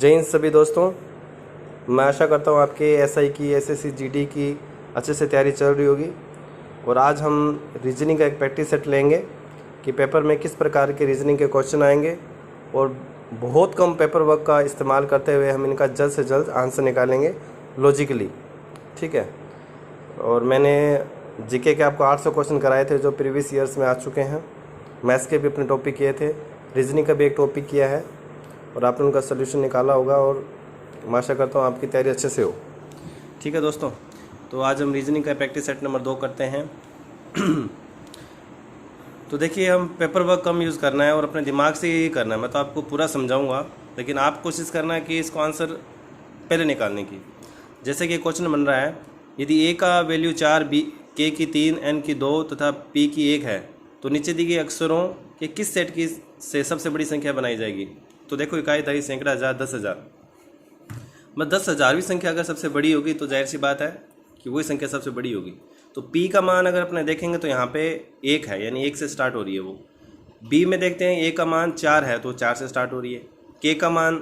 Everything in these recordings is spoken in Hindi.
जय हिंद सभी दोस्तों। मैं आशा करता हूँ आपके एसआई की, एसएससी, जीडी की अच्छे से तैयारी चल रही होगी। और आज हम रीजनिंग का एक प्रैक्टिस सेट लेंगे कि पेपर में किस प्रकार के रीजनिंग के क्वेश्चन आएंगे और बहुत कम पेपर वर्क का इस्तेमाल करते हुए हम इनका जल्द से जल्द आंसर निकालेंगे लॉजिकली। ठीक है। और मैंने जीके के आपको 800 क्वेश्चन कराए थे जो प्रीवियस ईयर्स में आ चुके हैं। मैथ्स के भी अपने टॉपिक किए थे, रीजनिंग का भी एक टॉपिक किया है और आपने उनका सोल्यूशन निकाला होगा और मैं आशा करता हूँ आपकी तैयारी अच्छे से हो। ठीक है दोस्तों, तो आज हम रीजनिंग का प्रैक्टिस सेट नंबर 2 करते हैं। तो देखिए, हम पेपर वर्क कम यूज़ करना है और अपने दिमाग से ही करना है। मैं तो आपको पूरा समझाऊंगा, लेकिन आप कोशिश करना है कि इसको आंसर पहले निकालने की। जैसे कि क्वेश्चन बन रहा है, यदि ए का वैल्यू 4, बी के की 3, एन की 2 तथा पी की 1 है तो नीचे दी गई अक्षरों के किस सेट की से सबसे बड़ी संख्या बनाई जाएगी। तो देखो, इकाई, दही, सैकड़ा, हजार, 10,000। मैं 10,000वीं संख्या अगर सबसे बड़ी होगी तो जाहिर सी बात है कि वही संख्या सबसे बड़ी होगी। तो P का मान अगर अपने देखेंगे तो यहाँ पे 1 है, यानी 1 से स्टार्ट हो रही है वो। B में देखते हैं A का मान 4 है तो 4 से स्टार्ट हो रही है। K का मान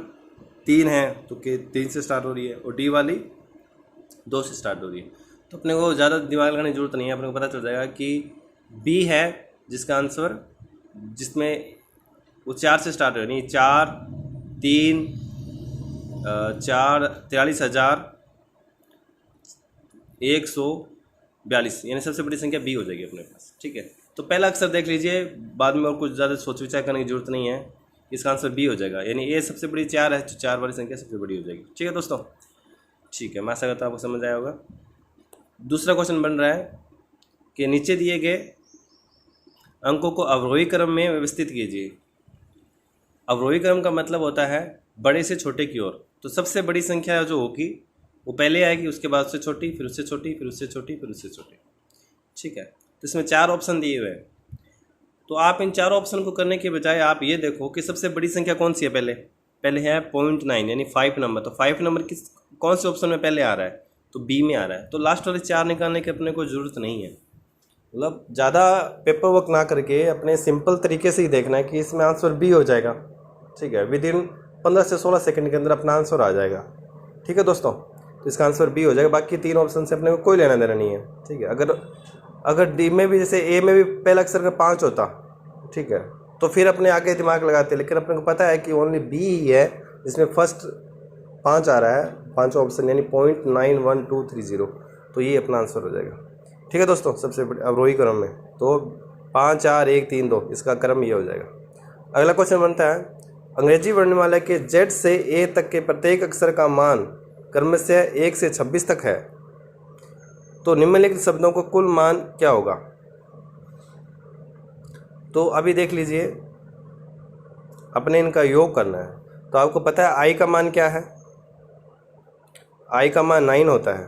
3 है तो K 3 से स्टार्ट हो रही है और D वाली 2 से स्टार्ट हो रही है। तो अपने को ज़्यादा दिमाग लगाने की जरूरत नहीं है, अपने को पता चल जाएगा कि B है जिसका आंसर, जिसमें वो 4 से स्टार्ट हो रही है। 4, 3, 4, 43,142, यानी सबसे बड़ी संख्या बी हो जाएगी अपने पास। ठीक है, तो पहला अक्षर देख लीजिए, बाद में और कुछ ज़्यादा सोच विचार करने की जरूरत नहीं है। इसका आंसर बी हो जाएगा, यानी ए सबसे बड़ी 4 है तो 4 वाली संख्या सबसे बड़ी हो जाएगी। ठीक है दोस्तों, ठीक है, मैं आशा करता हूँ आपको समझ आया होगा। दूसरा क्वेश्चन बन रहा है कि नीचे दिए गए अंकों को अवरोही क्रम में व्यवस्थित कीजिए। अवरोही क्रम का मतलब होता है बड़े से छोटे की ओर। तो सबसे बड़ी संख्या जो होगी वो पहले आएगी, उसके बाद उससे छोटी, फिर उससे छोटी, फिर उससे छोटी, फिर उससे छोटी। ठीक है, तो इसमें 4 ऑप्शन दिए हुए हैं। तो आप इन 4 ऑप्शन को करने के बजाय आप ये देखो कि सबसे बड़ी संख्या कौन सी है। पहले है 0.9 यानी 5 नंबर। तो 5 नंबर कौन से ऑप्शन में पहले आ रहा है, तो बी में आ रहा है। तो लास्ट वाले 4 निकालने की अपने को ज़रूरत नहीं है। मतलब ज़्यादा पेपर वर्क ना करके अपने सिंपल तरीके से ही देखना है कि इसमें आंसर बी हो जाएगा। ठीक है, विद इन 15 से 16 सेकंड के अंदर अपना आंसर आ जाएगा। ठीक है दोस्तों, तो इसका आंसर बी हो जाएगा। बाकी 3 ऑप्शन से अपने को कोई लेना देना नहीं है। ठीक है, अगर डी में भी, जैसे ए में भी पहला अक्षर का 5 होता, ठीक है, तो फिर अपने आगे दिमाग लगाते, लेकिन अपने को पता है कि ओनली बी ही है जिसमें फर्स्ट 5 आ रहा है, 5 ऑप्शन, यानी 0.91230। तो ये अपना आंसर हो जाएगा। ठीक है दोस्तों, सबसे बड़े अवरोही क्रम में तो 5, 4, 1, 3, 2 इसका क्रम ये हो जाएगा। अगला क्वेश्चन बनता है, अंग्रेजी वर्णमाला के Z से A तक के प्रत्येक अक्षर का मान क्रमशः 1 से 26 तक है तो निम्नलिखित शब्दों को कुल मान क्या होगा। तो अभी देख लीजिए, अपने इनका योग करना है। तो आपको पता है I का मान क्या है। I का मान 9 होता है।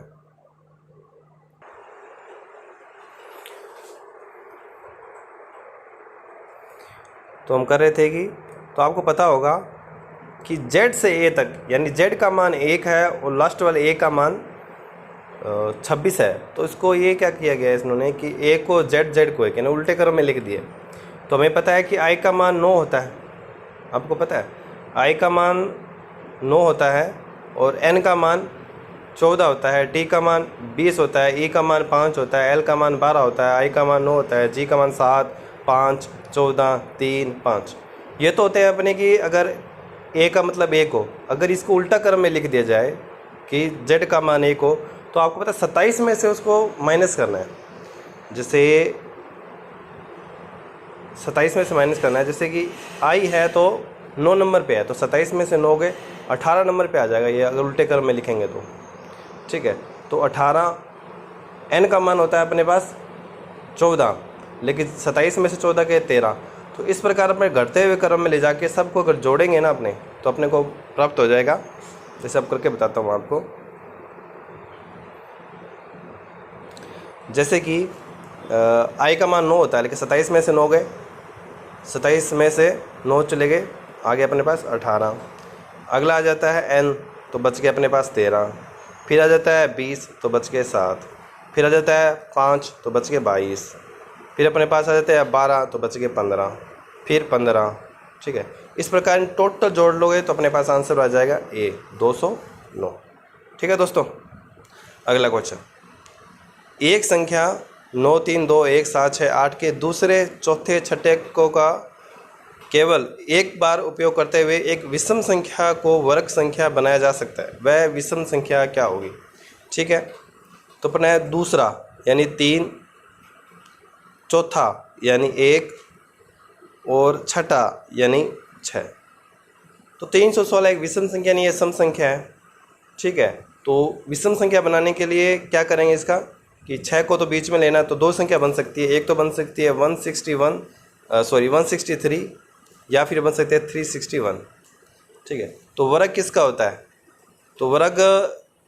तो हम कर रहे थे कि, तो आपको पता होगा कि Z से A तक, यानी Z का मान 1 है और लास्ट वाले A का मान 26 है। तो इसको ये क्या किया गया है इन्होंने कि A को Z को 1 यानी उल्टे क्रम में लिख दिए। तो हमें पता है कि I का मान 9 होता है। आपको पता है I का मान 9 होता है और N का मान 14 होता है, T का मान 20 होता है, E का मान 5 होता है, L का मान 12 होता है, I का मान 9 होता है, G का मान 7, 5, 14, 3, 5। ये तो होते हैं अपने की, अगर A का मतलब 1 हो। अगर इसको उल्टा क्रम में लिख दिया जाए कि Z का मान 1 हो तो आपको पता है 27 में से उसको माइनस करना है। जैसे 27 में से माइनस करना है, जैसे कि I है तो 9 नंबर पे है, तो 27 में से 9 गए 18 नंबर पे आ जाएगा ये, अगर उल्टे क्रम में लिखेंगे तो। ठीक है, तो 18। N का मान होता है अपने पास 14, लेकिन 27 में से 14 के 13। तो इस प्रकार अपने घटते हुए क्रम में ले जाके सबको अगर जोड़ेंगे ना अपने, तो अपने को प्राप्त हो जाएगा। जैसे अब करके बताता हूँ आपको। जैसे कि I का मान 9 होता है, लेकिन 27 में से 9 गए, 27 में से 9 चले गए, आगे अपने पास 18। अगला आ जाता है N, तो बच गए अपने पास 13। फिर आ जाता है 20, तो बच गए 7। फिर आ जाता है 5, तो बच गए 22। फिर अपने पास आ जाते हैं 12, तो बच गए 15। फिर 15, ठीक है। इस प्रकार टोटल जोड़ लोगे तो अपने पास आंसर आ जाएगा A 209। ठीक है दोस्तों। अगला क्वेश्चन, एक संख्या 9 3 2 1 7 6 8 के दूसरे चौथे छठे अंकों का केवल एक बार उपयोग करते हुए एक विषम संख्या को वर्ग संख्या बनाया जा सकता है, वह विषम संख्या क्या होगी? ठीक है, तो अपना है दूसरा यानी 3, चौथा यानी 1 और छठा यानी 6। तो 316 एक विषम संख्या नहीं है, सम संख्या है। ठीक है, तो विषम संख्या बनाने के लिए क्या करेंगे इसका कि 6 को तो बीच में लेना, तो दो संख्या बन सकती है। एक तो बन सकती है 163 या फिर बन सकते हैं 361। ठीक है, तो वर्ग किसका होता है? तो वर्ग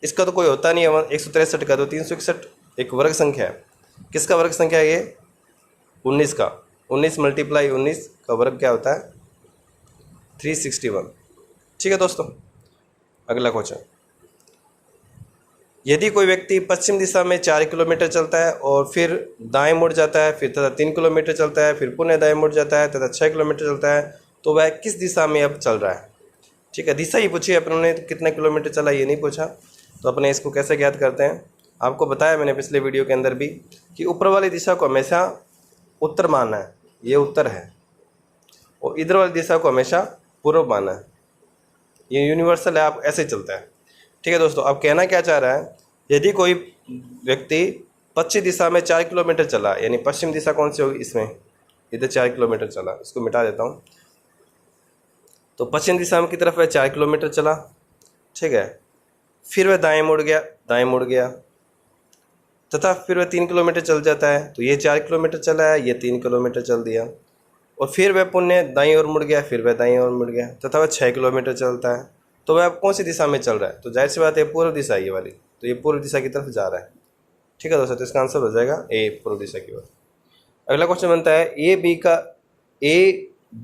इसका तो कोई होता नहीं है 163 का, तो 361 एक वर्ग संख्या है। किसका वर्ग संख्या है ये? 19 का। 19 × 19 का वर्ग क्या होता है? 361। ठीक है दोस्तों। अगला क्वेश्चन, यदि कोई व्यक्ति पश्चिम दिशा में 4 किलोमीटर चलता है और फिर दाएं मुड़ जाता है, फिर तथा 3 किलोमीटर चलता है, फिर पुनः दाएं मुड़ जाता है तथा 6 किलोमीटर चलता है, तो वह किस दिशा में अब चल रहा है? ठीक है, दिशा ही पूछी अपने ने, तो कितने किलोमीटर चला ये नहीं पूछा। तो अपने इसको कैसे ज्ञात करते हैं? आपको बताया मैंने पिछले वीडियो के अंदर भी कि ऊपर वाली दिशा को हमेशा उत्तर मानना है, ये उत्तर है, और इधर वाली दिशा को हमेशा पूर्व मानना है, ये यूनिवर्सल है, आप ऐसे चलता है। ठीक है दोस्तों। अब कहना क्या चाह रहा है, यदि कोई व्यक्ति पश्चिम दिशा में 4 किलोमीटर चला, यानी पश्चिम दिशा कौन सी होगी इसमें? इधर 4 किलोमीटर चला, इसको मिटा देता हूँ। तो पश्चिम दिशा में की तरफ वह 4 किलोमीटर चला। ठीक है, फिर वह दाएं मुड़ गया तथा फिर वह 3 किलोमीटर चल जाता है, तो ये 4 किलोमीटर चला है, ये 3 किलोमीटर चल दिया, और फिर वह पुनः दाईं ओर मुड़ गया, फिर वह दाईं ओर मुड़ गया तथा वह 6 किलोमीटर चलता है। तो वह कौन सी दिशा में चल रहा है? तो जाहिर सी बात है पूर्व दिशा ये वाली, तो ये पूर्व दिशा की तरफ जा रहा है। ठीक है दोस्तों, तो इसका आंसर हो जाएगा A पूर्व दिशा की ओर। अगला क्वेश्चन बनता है, A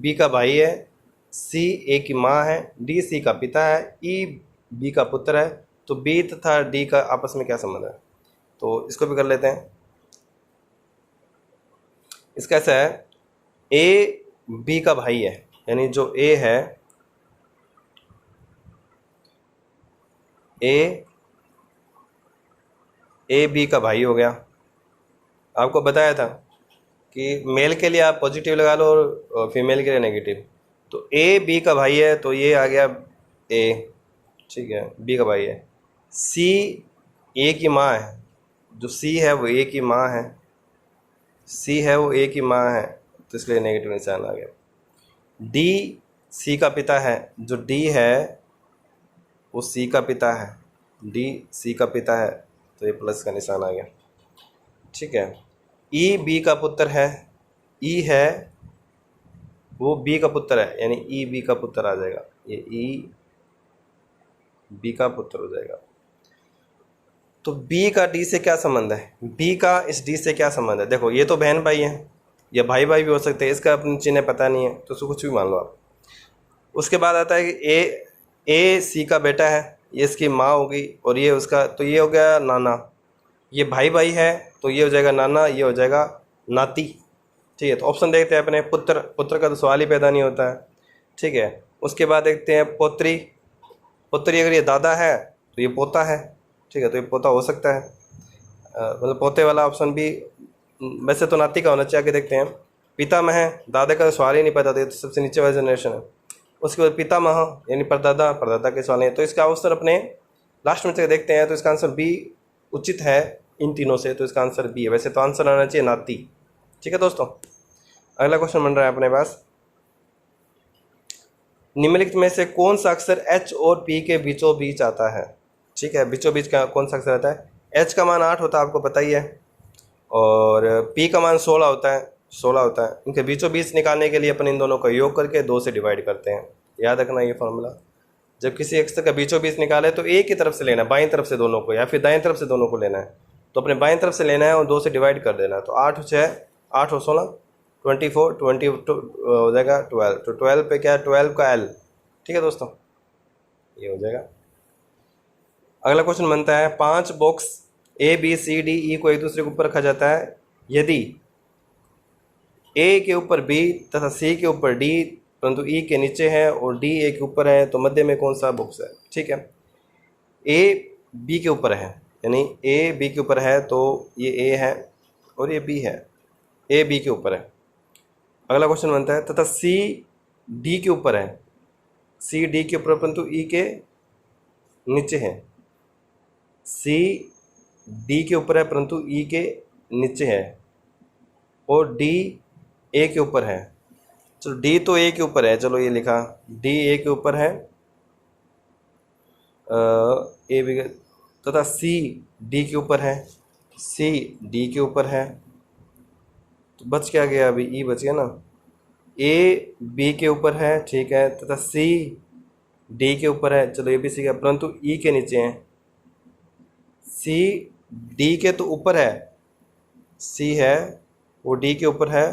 B का भाई है, C A की माँ है, D C का पिता है, E B का पुत्र है, तो B तथा D का आपस में क्या संबंध है? तो इसको भी कर लेते हैं। इसका ऐसा है, A B का भाई है, यानी जो A है, A B का भाई हो गया। आपको बताया था कि मेल के लिए आप पॉजिटिव लगा लो और फीमेल के लिए नेगेटिव। तो A B का भाई है, तो ये आ गया A। ठीक है, B का भाई है। C A की माँ है, जो C है वो A की माँ है, C है वो A की माँ है, तो इसलिए नेगेटिव निशान आ गया। D C का पिता है, जो D है वो C का पिता है, D C का पिता है, तो ये प्लस का निशान आ गया। ठीक है, E B का पुत्र है, E है वो B का पुत्र है, यानी E B का पुत्र आ जाएगा, ये E B का पुत्र हो जाएगा। तो B का D से क्या संबंध है? B का इस D से क्या संबंध है? देखो, ये तो बहन भाई है या भाई भाई भी हो सकते हैं, इसका अपनी चिन्ह पता नहीं है, तो उसको कुछ भी मान लो आप। उसके बाद आता है कि A C का बेटा है, ये इसकी माँ होगी, और ये उसका, तो ये हो गया नाना। ये भाई भाई है, तो ये हो जाएगा नाना, ये हो जाएगा नाती। ठीक है, तो ऑप्शन देखते हैं अपने। पुत्र का तो सवाल ही पैदा नहीं होता है। ठीक है, उसके बाद देखते हैं पोत्री। अगर ये दादा है तो ये पोता है। ठीक है, तो ये पोता हो सकता है, मतलब पोते वाला ऑप्शन भी। वैसे तो नाती का होना चाहिए। आगे देखते हैं, पितामह है, दादा का तो सवाल ही नहीं पता था, तो सबसे नीचे वाला जनरेशन है। उसके बाद पितामह यानी परदादा के सवाल है, तो इसका आंसर अपने लास्ट में तक देखते हैं। तो इसका आंसर B उचित है इन तीनों से, तो इसका आंसर B है। वैसे तो आंसर आना चाहिए नाती। ठीक है दोस्तों। अगला क्वेश्चन बन रहा है अपने पास, निम्नलिखित में से कौन सा अक्षर H और P के बीचों बीच आता है? ठीक है, बीचों बीच का कौन सा अक्षर आता है? H का मान 8 होता है, आपको पता ही है, और P का मान 16 होता है। इनके बीचों बीच निकालने के लिए अपन इन दोनों का योग करके 2 से डिवाइड करते हैं। याद रखना ये फॉर्मूला। जब किसी अक्षर का बीचों बीच निकाले तो एक ही तरफ से लेना है, बाईं तरफ से दोनों को, या फिर दाईं तरफ से दोनों को लेना है। तो अपने बाईं तरफ से लेना है और 2 से डिवाइड कर देना है। तो 8 और 16 24 हो जाएगा 12। तो 12 पे क्या है? 12 का L। ठीक है दोस्तों, ये हो जाएगा। अगला क्वेश्चन बनता है, 5 box A B C D E को एक दूसरे के ऊपर रखा जाता है। यदि A के ऊपर B तथा C के ऊपर D परंतु ई के नीचे है और डी ए के ऊपर है, तो मध्य में कौन सा बॉक्स है? ठीक है, ए बी के ऊपर है, यानी ए बी के ऊपर है, तो ये ए है और ये बी है, ए बी के ऊपर है। अगला क्वेश्चन बनता है तथा सी डी के ऊपर है, सी डी के ऊपर परंतु ई के नीचे है, सी डी के ऊपर है परंतु ई के नीचे है, और डी ए के ऊपर है। चलो डी तो ए के ऊपर है, चलो ये लिखा, डी ए के ऊपर है, ए बी तथा सी डी के ऊपर है, सी डी के ऊपर है, तो बच क्या गया? अभी ई बच गया ना। ए बी के ऊपर है, ठीक है, तथा सी डी के ऊपर है, चलो ये भी सीखा, परंतु ई के नीचे है। सी डी के तो ऊपर है, सी है वो डी के ऊपर है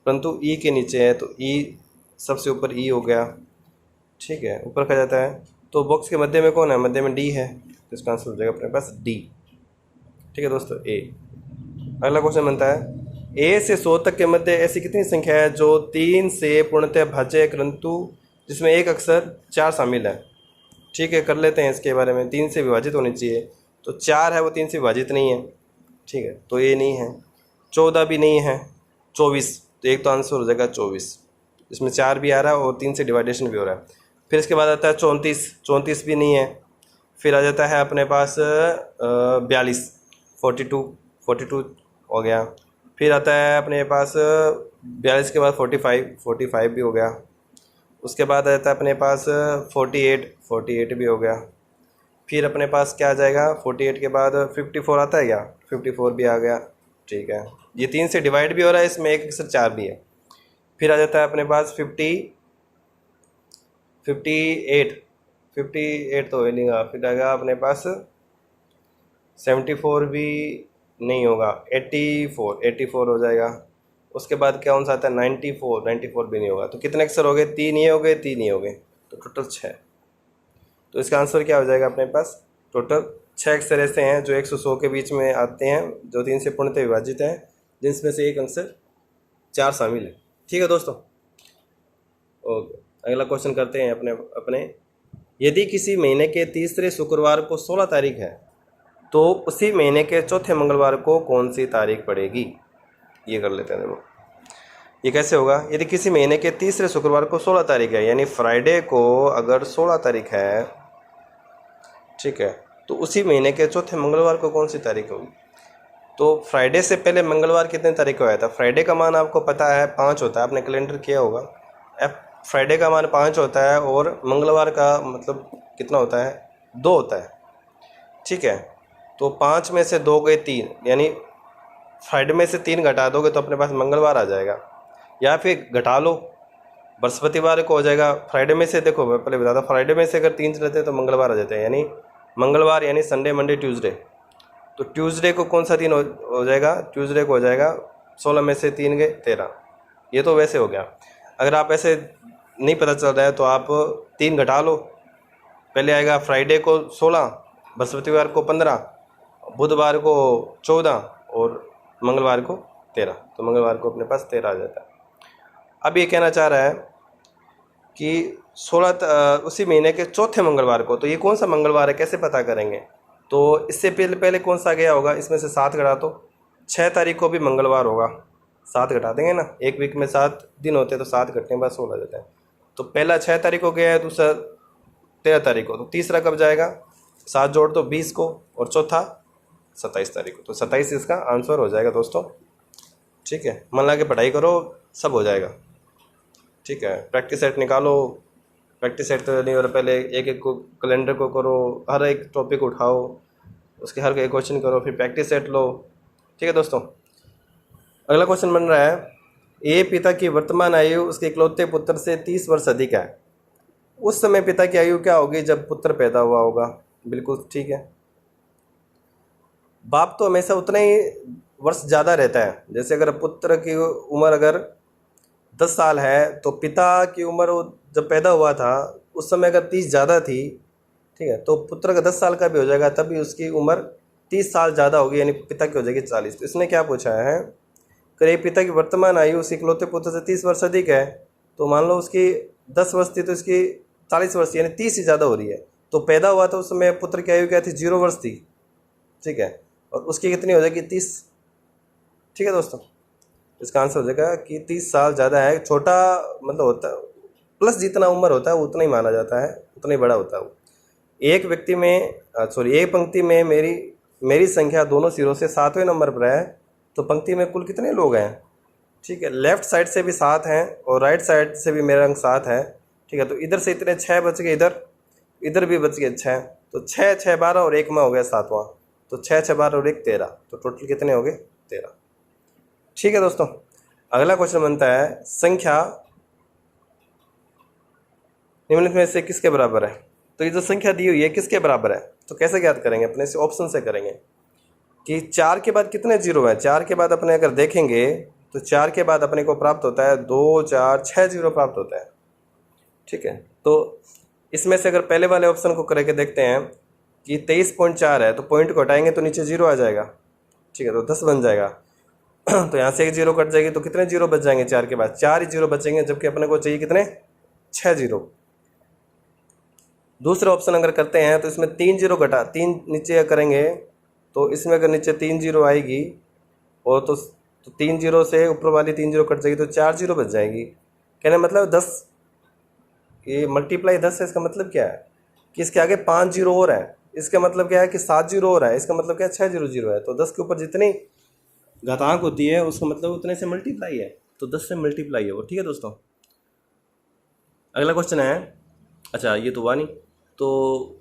परंतु ई के नीचे है, तो ई सबसे ऊपर ई हो गया, ठीक है, ऊपर कहा जाता है। तो बॉक्स के मध्य में कौन है? मध्य में डी है, तो इसका आंसर हो जाएगा अपने पास डी। ठीक है दोस्तों, ए। अगला क्वेश्चन बनता है ए से 100 तक के मध्य ऐसी कितनी संख्या है जो 3 से पूर्णतः भाज्य है परंतु जिसमें एक अक्षर 4 शामिल है? ठीक है, कर लेते हैं इसके बारे में। 3 से विभाजित होनी चाहिए, तो 4 है वो 3 से विभाजित नहीं है, ठीक है, तो ये नहीं है। 14 भी नहीं है, 24, तो एक तो आंसर हो जाएगा 24, इसमें 4 भी आ रहा है और 3 से डिवाइडेशन भी हो रहा है। फिर इसके बाद आता है 34, 34 भी नहीं है। फिर आ जाता है अपने पास 42, 42 हो गया। फिर आता है अपने पास 42 के बाद 45 भी हो गया। उसके बाद आ जाता है अपने पास 48 भी हो गया। फिर अपने पास क्या आ जाएगा? 48 के बाद 54 आता है क्या? 54 भी आ गया, ठीक है। ये 3 से डिवाइड भी हो रहा है, इसमें एक अक्षर 4 भी है। फिर आ जाता है अपने पास 58 तो हो नहीं गा। फिर आएगा अपने पास 74 भी नहीं होगा, 84 हो जाएगा। उसके बाद क्या कौन सा आता है? 94 भी नहीं होगा। तो कितने अक्षर हो गए? 3 ये हो गए, 3 ये हो गए, तो टोटल 6। तो इसका आंसर क्या हो जाएगा अपने पास? टोटल 6 अक्षर ऐसे हैं जो 100 के बीच में आते हैं, जो 3 से पूर्णतः विभाजित हैं, जिसमें से एक अक्षर 4 शामिल है। ठीक है दोस्तों, ओके। अगला क्वेश्चन करते हैं अपने यदि किसी महीने के तीसरे शुक्रवार को 16 तारीख है तो उसी महीने के चौथे मंगलवार को कौन सी तारीख पड़ेगी? ये कर लेते हैं। देखो ये कैसे होगा? यदि किसी महीने के तीसरे शुक्रवार को 16 तारीख है, यानी फ्राइडे को अगर 16 तारीख है, ठीक है, तो उसी महीने के चौथे मंगलवार को कौन सी तारीख होगी? तो फ्राइडे से पहले मंगलवार कितने तारीख को आया था? फ्राइडे का मान आपको पता है 5 होता है, आपने कैलेंडर किया होगा। फ्राइडे का मान 5 होता है और मंगलवार का मतलब कितना होता है? 2 होता है, ठीक है। तो 5 में से 2 गए 3, यानी फ्राइडे में से 3 घटा दोगे तो अपने पास मंगलवार आ जाएगा। या फिर घटा लो, बृहस्पतिवार को हो जाएगा। फ्राइडे में से देखो, मैं पहले बता था, फ्राइडे में से अगर 3 चलते हैं तो मंगलवार आ जाते हैं, यानी मंगलवार यानी संडे, मंडे, ट्यूसडे। तो ट्यूसडे को कौन सा दिन हो जाएगा? ट्यूसडे को हो जाएगा 16 में से 3 गए 13। ये तो वैसे हो गया। अगर आप ऐसे नहीं पता चल रहा है तो आप 3 घटा लो। पहले आएगा फ्राइडे को 16, बृहस्पतिवार को 15, बुधवार को 14 और मंगलवार को 13। तो मंगलवार को अपने पास 13 आ जाता है। अब ये कहना चाह रहा है कि 16 उसी महीने के चौथे मंगलवार को, तो ये कौन सा मंगलवार है, कैसे पता करेंगे? तो इससे पहले कौन सा गया होगा? इसमें से 7 घटा दो, 6 तारीख को भी मंगलवार होगा, 7 घटा देंगे ना। एक वीक में 7 दिन होते हैं, तो 7 घटने के बाद 16 जाता है। तो पहला 6 तारीख को गया है, दूसरा 13 तारीख को, तो तीसरा कब जाएगा? 7 जोड़ दो 20 को, और चौथा 27 तारीख को। तो 27 इसका आंसर हो जाएगा दोस्तों, ठीक है। मन लगा के पढ़ाई करो, सब हो जाएगा, ठीक है। प्रैक्टिस सेट निकालो, प्रैक्टिस सेट तो नहीं हो रहा, पहले एक को कैलेंडर को करो, हर एक टॉपिक उठाओ, उसके हर एक क्वेश्चन करो, फिर प्रैक्टिस सेट लो, ठीक है दोस्तों। अगला क्वेश्चन बन रहा है, ए पिता की वर्तमान आयु उसके इकलौते पुत्र से 30 वर्ष अधिक है। उस समय पिता की आयु क्या होगी जब पुत्र पैदा हुआ होगा? बिल्कुल ठीक है। बाप तो हमेशा उतना ही वर्ष ज़्यादा रहता है। जैसे अगर पुत्र की उम्र अगर 10 साल है, तो पिता की उम्र जब पैदा हुआ था उस समय अगर 30 ज़्यादा थी, ठीक है, तो पुत्र का 10 साल का भी हो जाएगा, तभी उसकी उम्र 30 साल ज़्यादा होगी, यानी पिता की हो जाएगी 40। तो इसने क्या पूछा है, करे पिता की वर्तमान आयु उसके इकलौते पुत्र से 30 वर्ष अधिक है, तो मान लो उसकी 10 वर्ष थी तो इसकी 40 वर्ष यानी 30 से ज़्यादा हो रही है। तो पैदा हुआ था उस समय पुत्र की आयु क्या थी, 0 वर्ष थी, ठीक है, और उसकी कितनी हो जाएगी, 30। ठीक है दोस्तों, इसका आंसर हो जाएगा कि 30 साल ज़्यादा है। छोटा मतलब होता है प्लस जितना उम्र होता है उतना ही माना जाता है, उतना ही बड़ा होता है वो। एक व्यक्ति में एक पंक्ति में मेरी संख्या दोनों सिरों से 7वें नंबर पर है, तो पंक्ति में कुल कितने लोग हैं, ठीक है। लेफ्ट साइड से भी 7 हैं और राइट साइड से भी मेरा अंक 7 है, ठीक है। तो इधर से इतने 6 बच गए, इधर भी बच गए 6, तो 6 6 12 और 1 में हो गया 7वां, तो 6 6 12 और 1 13, तो टोटल कितने हो गए, 13। ठीक है दोस्तों, अगला क्वेश्चन बनता है संख्या निम्नलिखित में से किसके बराबर है। तो ये जो संख्या दी हुई है किसके बराबर है, तो कैसे ज्ञात करेंगे, अपने से ऑप्शन से करेंगे कि 4 के बाद कितने जीरो है। 4 के बाद अपने अगर देखेंगे तो 4 के बाद अपने को प्राप्त होता है 2 4 6 जीरो प्राप्त होता है, ठीक है। तो इसमें से अगर पहले वाले ऑप्शन को करके देखते हैं कि 23.4 है, तो पॉइंट को हटाएंगे तो नीचे जीरो आ जाएगा, ठीक है, तो 10 बन जाएगा। तो यहाँ से एक जीरो कट जाएगी तो कितने जीरो बच जाएंगे, 4 के बाद 4 ही जीरो बचेंगे, जबकि अपने को चाहिए कितने, 6 जीरो। दूसरा ऑप्शन अगर करते हैं तो इसमें 3 जीरो घटा 3 नीचे करेंगे, तो इसमें अगर नीचे 3 जीरो आएगी और तो 3 जीरो से ऊपर वाली 3 जीरो कट जाएगी तो 4 जीरो बच जाएगी। कहने मतलब 10, ये मल्टीप्लाई 10 है, इसका मतलब क्या है कि इसके आगे 5 जीरो और है, इसका मतलब क्या है कि 7 जीरो और है, इसका मतलब क्या है 6 जीरो जीरो है। तो 10 के ऊपर जितनी घातांक होती है उसका मतलब उतने से मल्टीप्लाई है, तो 10 से मल्टीप्लाई है वो, ठीक है दोस्तों। अगला क्वेश्चन है, अच्छा ये तो हुआ नहीं, तो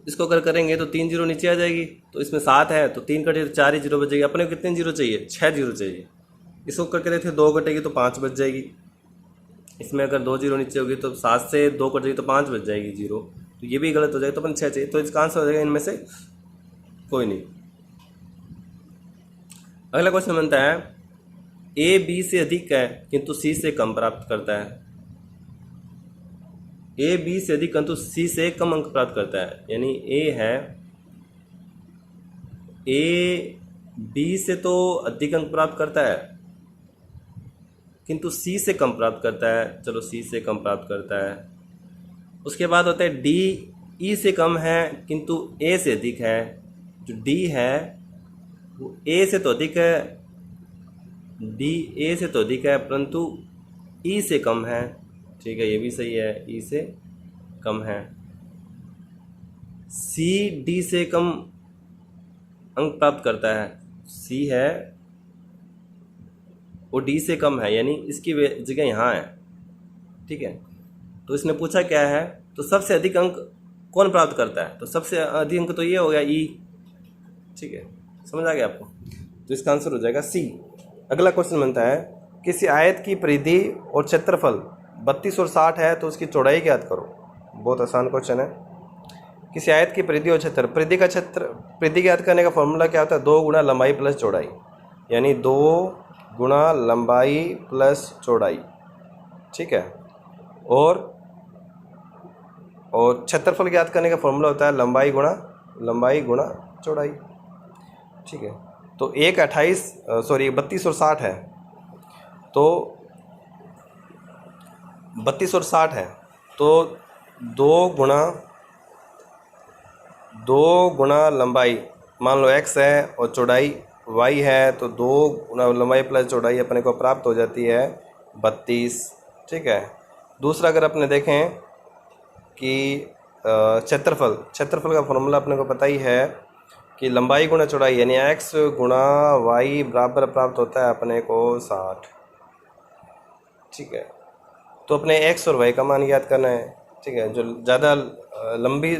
इसको अगर करेंगे तो 3 जीरो नीचे आ जाएगी, तो इसमें 7 है तो 3 कटे तो 4 ही जीरो बचेगी। अपने को कितने जीरो चाहिए, 6 जीरो चाहिए। इसको करके देखते 2 कटेगी तो 5 बच जाएगी। इसमें अगर 2 जीरो नीचे होगी तो 7 से 2 कटेगी तो 5 बच जाएगी जीरो, तो ये भी गलत हो जाएगा, तो अपन 6 चाहिए। तो इसका आंसर हो जाएगा इनमें से कोई नहीं। अगला क्वेश्चन बनता है ए बी से अधिक है किंतु सी से कम प्राप्त करता है। ए बी से अधिक किंतु सी से कम अंक प्राप्त करता है, यानी ए है, ए बी से तो अधिक अंक प्राप्त करता है किंतु सी से कम प्राप्त करता है, चलो सी से कम प्राप्त करता है। उसके बाद होता है डी ई से कम है किंतु ए से अधिक है। जो डी है वो ए से तो अधिक है, डी ए से तो अधिक है परंतु ई से कम है, ठीक है, ये भी सही है, ई से कम है। सी डी से कम अंक प्राप्त करता है, सी है वो डी से कम है, यानी इसकी जगह यहाँ है, ठीक है। तो इसने पूछा क्या है, तो सबसे अधिक अंक कौन प्राप्त करता है, तो सबसे अधिक अंक तो ये हो गया ई, ठीक है, समझ आ गया आपको। तो इसका आंसर हो जाएगा सी। अगला क्वेश्चन बनता है किसी आयत की परिधि और क्षेत्रफल 32 और 60 है तो उसकी चौड़ाई ज्ञात करो। बहुत आसान क्वेश्चन है। किसी आयत की परिधि और क्षेत्र, परिधि ज्ञात करने का फॉर्मूला क्या होता है, 2 गुणा लंबाई प्लस चौड़ाई, यानी 2 गुणा लंबाई प्लस चौड़ाई, ठीक है। और क्षेत्रफल ज्ञात करने का फॉर्मूला होता है लंबाई गुणा चौड़ाई, ठीक है। तो 32 और 60 है, तो 32 और 60 है तो 2 गुणा लंबाई, मान लो x है और चौड़ाई y है, तो 2 गुणा लंबाई प्लस चौड़ाई अपने को प्राप्त हो जाती है 32, ठीक है। दूसरा अगर अपने देखें कि क्षेत्रफल का फॉर्मूला अपने को पता ही है कि लंबाई गुणा चौड़ाई, यानी x गुणा y बराबर प्राप्त होता है अपने को 60, ठीक है। तो अपने x और y का मान याद करना है, ठीक है। जो ज़्यादा लंबी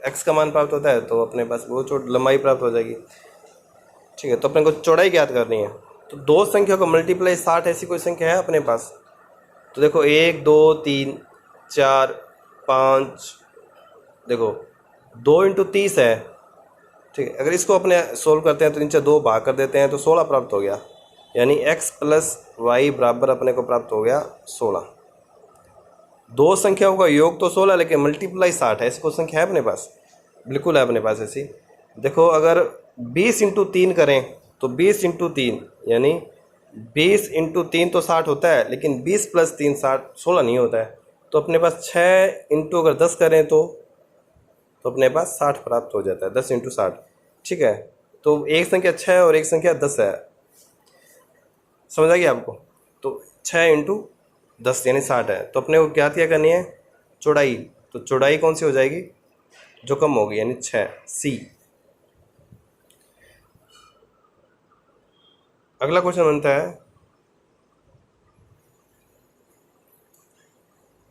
x का मान प्राप्त होता है तो अपने पास वो लंबाई प्राप्त हो जाएगी, ठीक है। तो अपने को चौड़ाई याद करनी है, तो दो संख्या को मल्टीप्लाई 60 ऐसी कोई संख्या है अपने पास, तो देखो 1 2 3 4 5, देखो 2 इंटू 30 है, ठीक है। अगर इसको अपने सोल्व करते हैं तो नीचे 2 भाग कर देते हैं तो 16 प्राप्त हो गया, यानी x प्लस वाई बराबर अपने को प्राप्त हो गया 16। दो संख्याओं का योग तो 16 लेकिन मल्टीप्लाई 60 है, ऐसी कोई संख्या है अपने पास, बिल्कुल है अपने पास ऐसी। देखो अगर 20 इंटू 3 करें तो 20 इंटू 3 यानी 20 इंटू 3 तो 60 होता है, लेकिन 20 प्लस 3 16 नहीं होता है। तो अपने पास 6 इंटू अगर 10 करें तो अपने पास 60 प्राप्त हो जाता है, 10 इंटू 60। ठीक है, तो एक संख्या 6 और एक संख्या 10 है, समझ आ गया आपको। तो 6 इंटू 10 यानी 60 है। तो अपने को क्या करनी है, चौड़ाई। तो चौड़ाई कौन सी हो जाएगी, जो कम होगी, यानी 6 सी। अगला क्वेश्चन बनता है,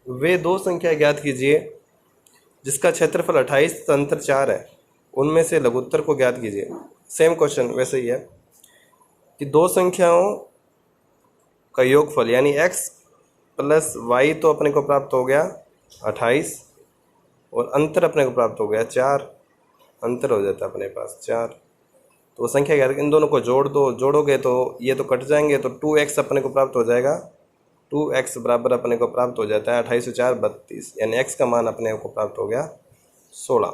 वे दो संख्या ज्ञात कीजिए जिसका क्षेत्रफल 28 तथा अंतर 4 है, उनमें से लघुत्तर को ज्ञात कीजिए। सेम क्वेश्चन वैसे ही है कि दो संख्याओं का योगफल यानी x प्लस वाई तो अपने को प्राप्त हो गया 28, और अंतर अपने को प्राप्त हो गया 4, अंतर हो जाता है अपने पास 4। तो वो संख्या ज्ञात, इन दोनों को जोड़ दो, जोड़ोगे तो ये तो कट जाएंगे, तो 2x अपने को प्राप्त हो जाएगा। 2x बराबर अपने को प्राप्त हो जाता है 28 और 4 32, यानी x का मान अपने को प्राप्त हो गया 16।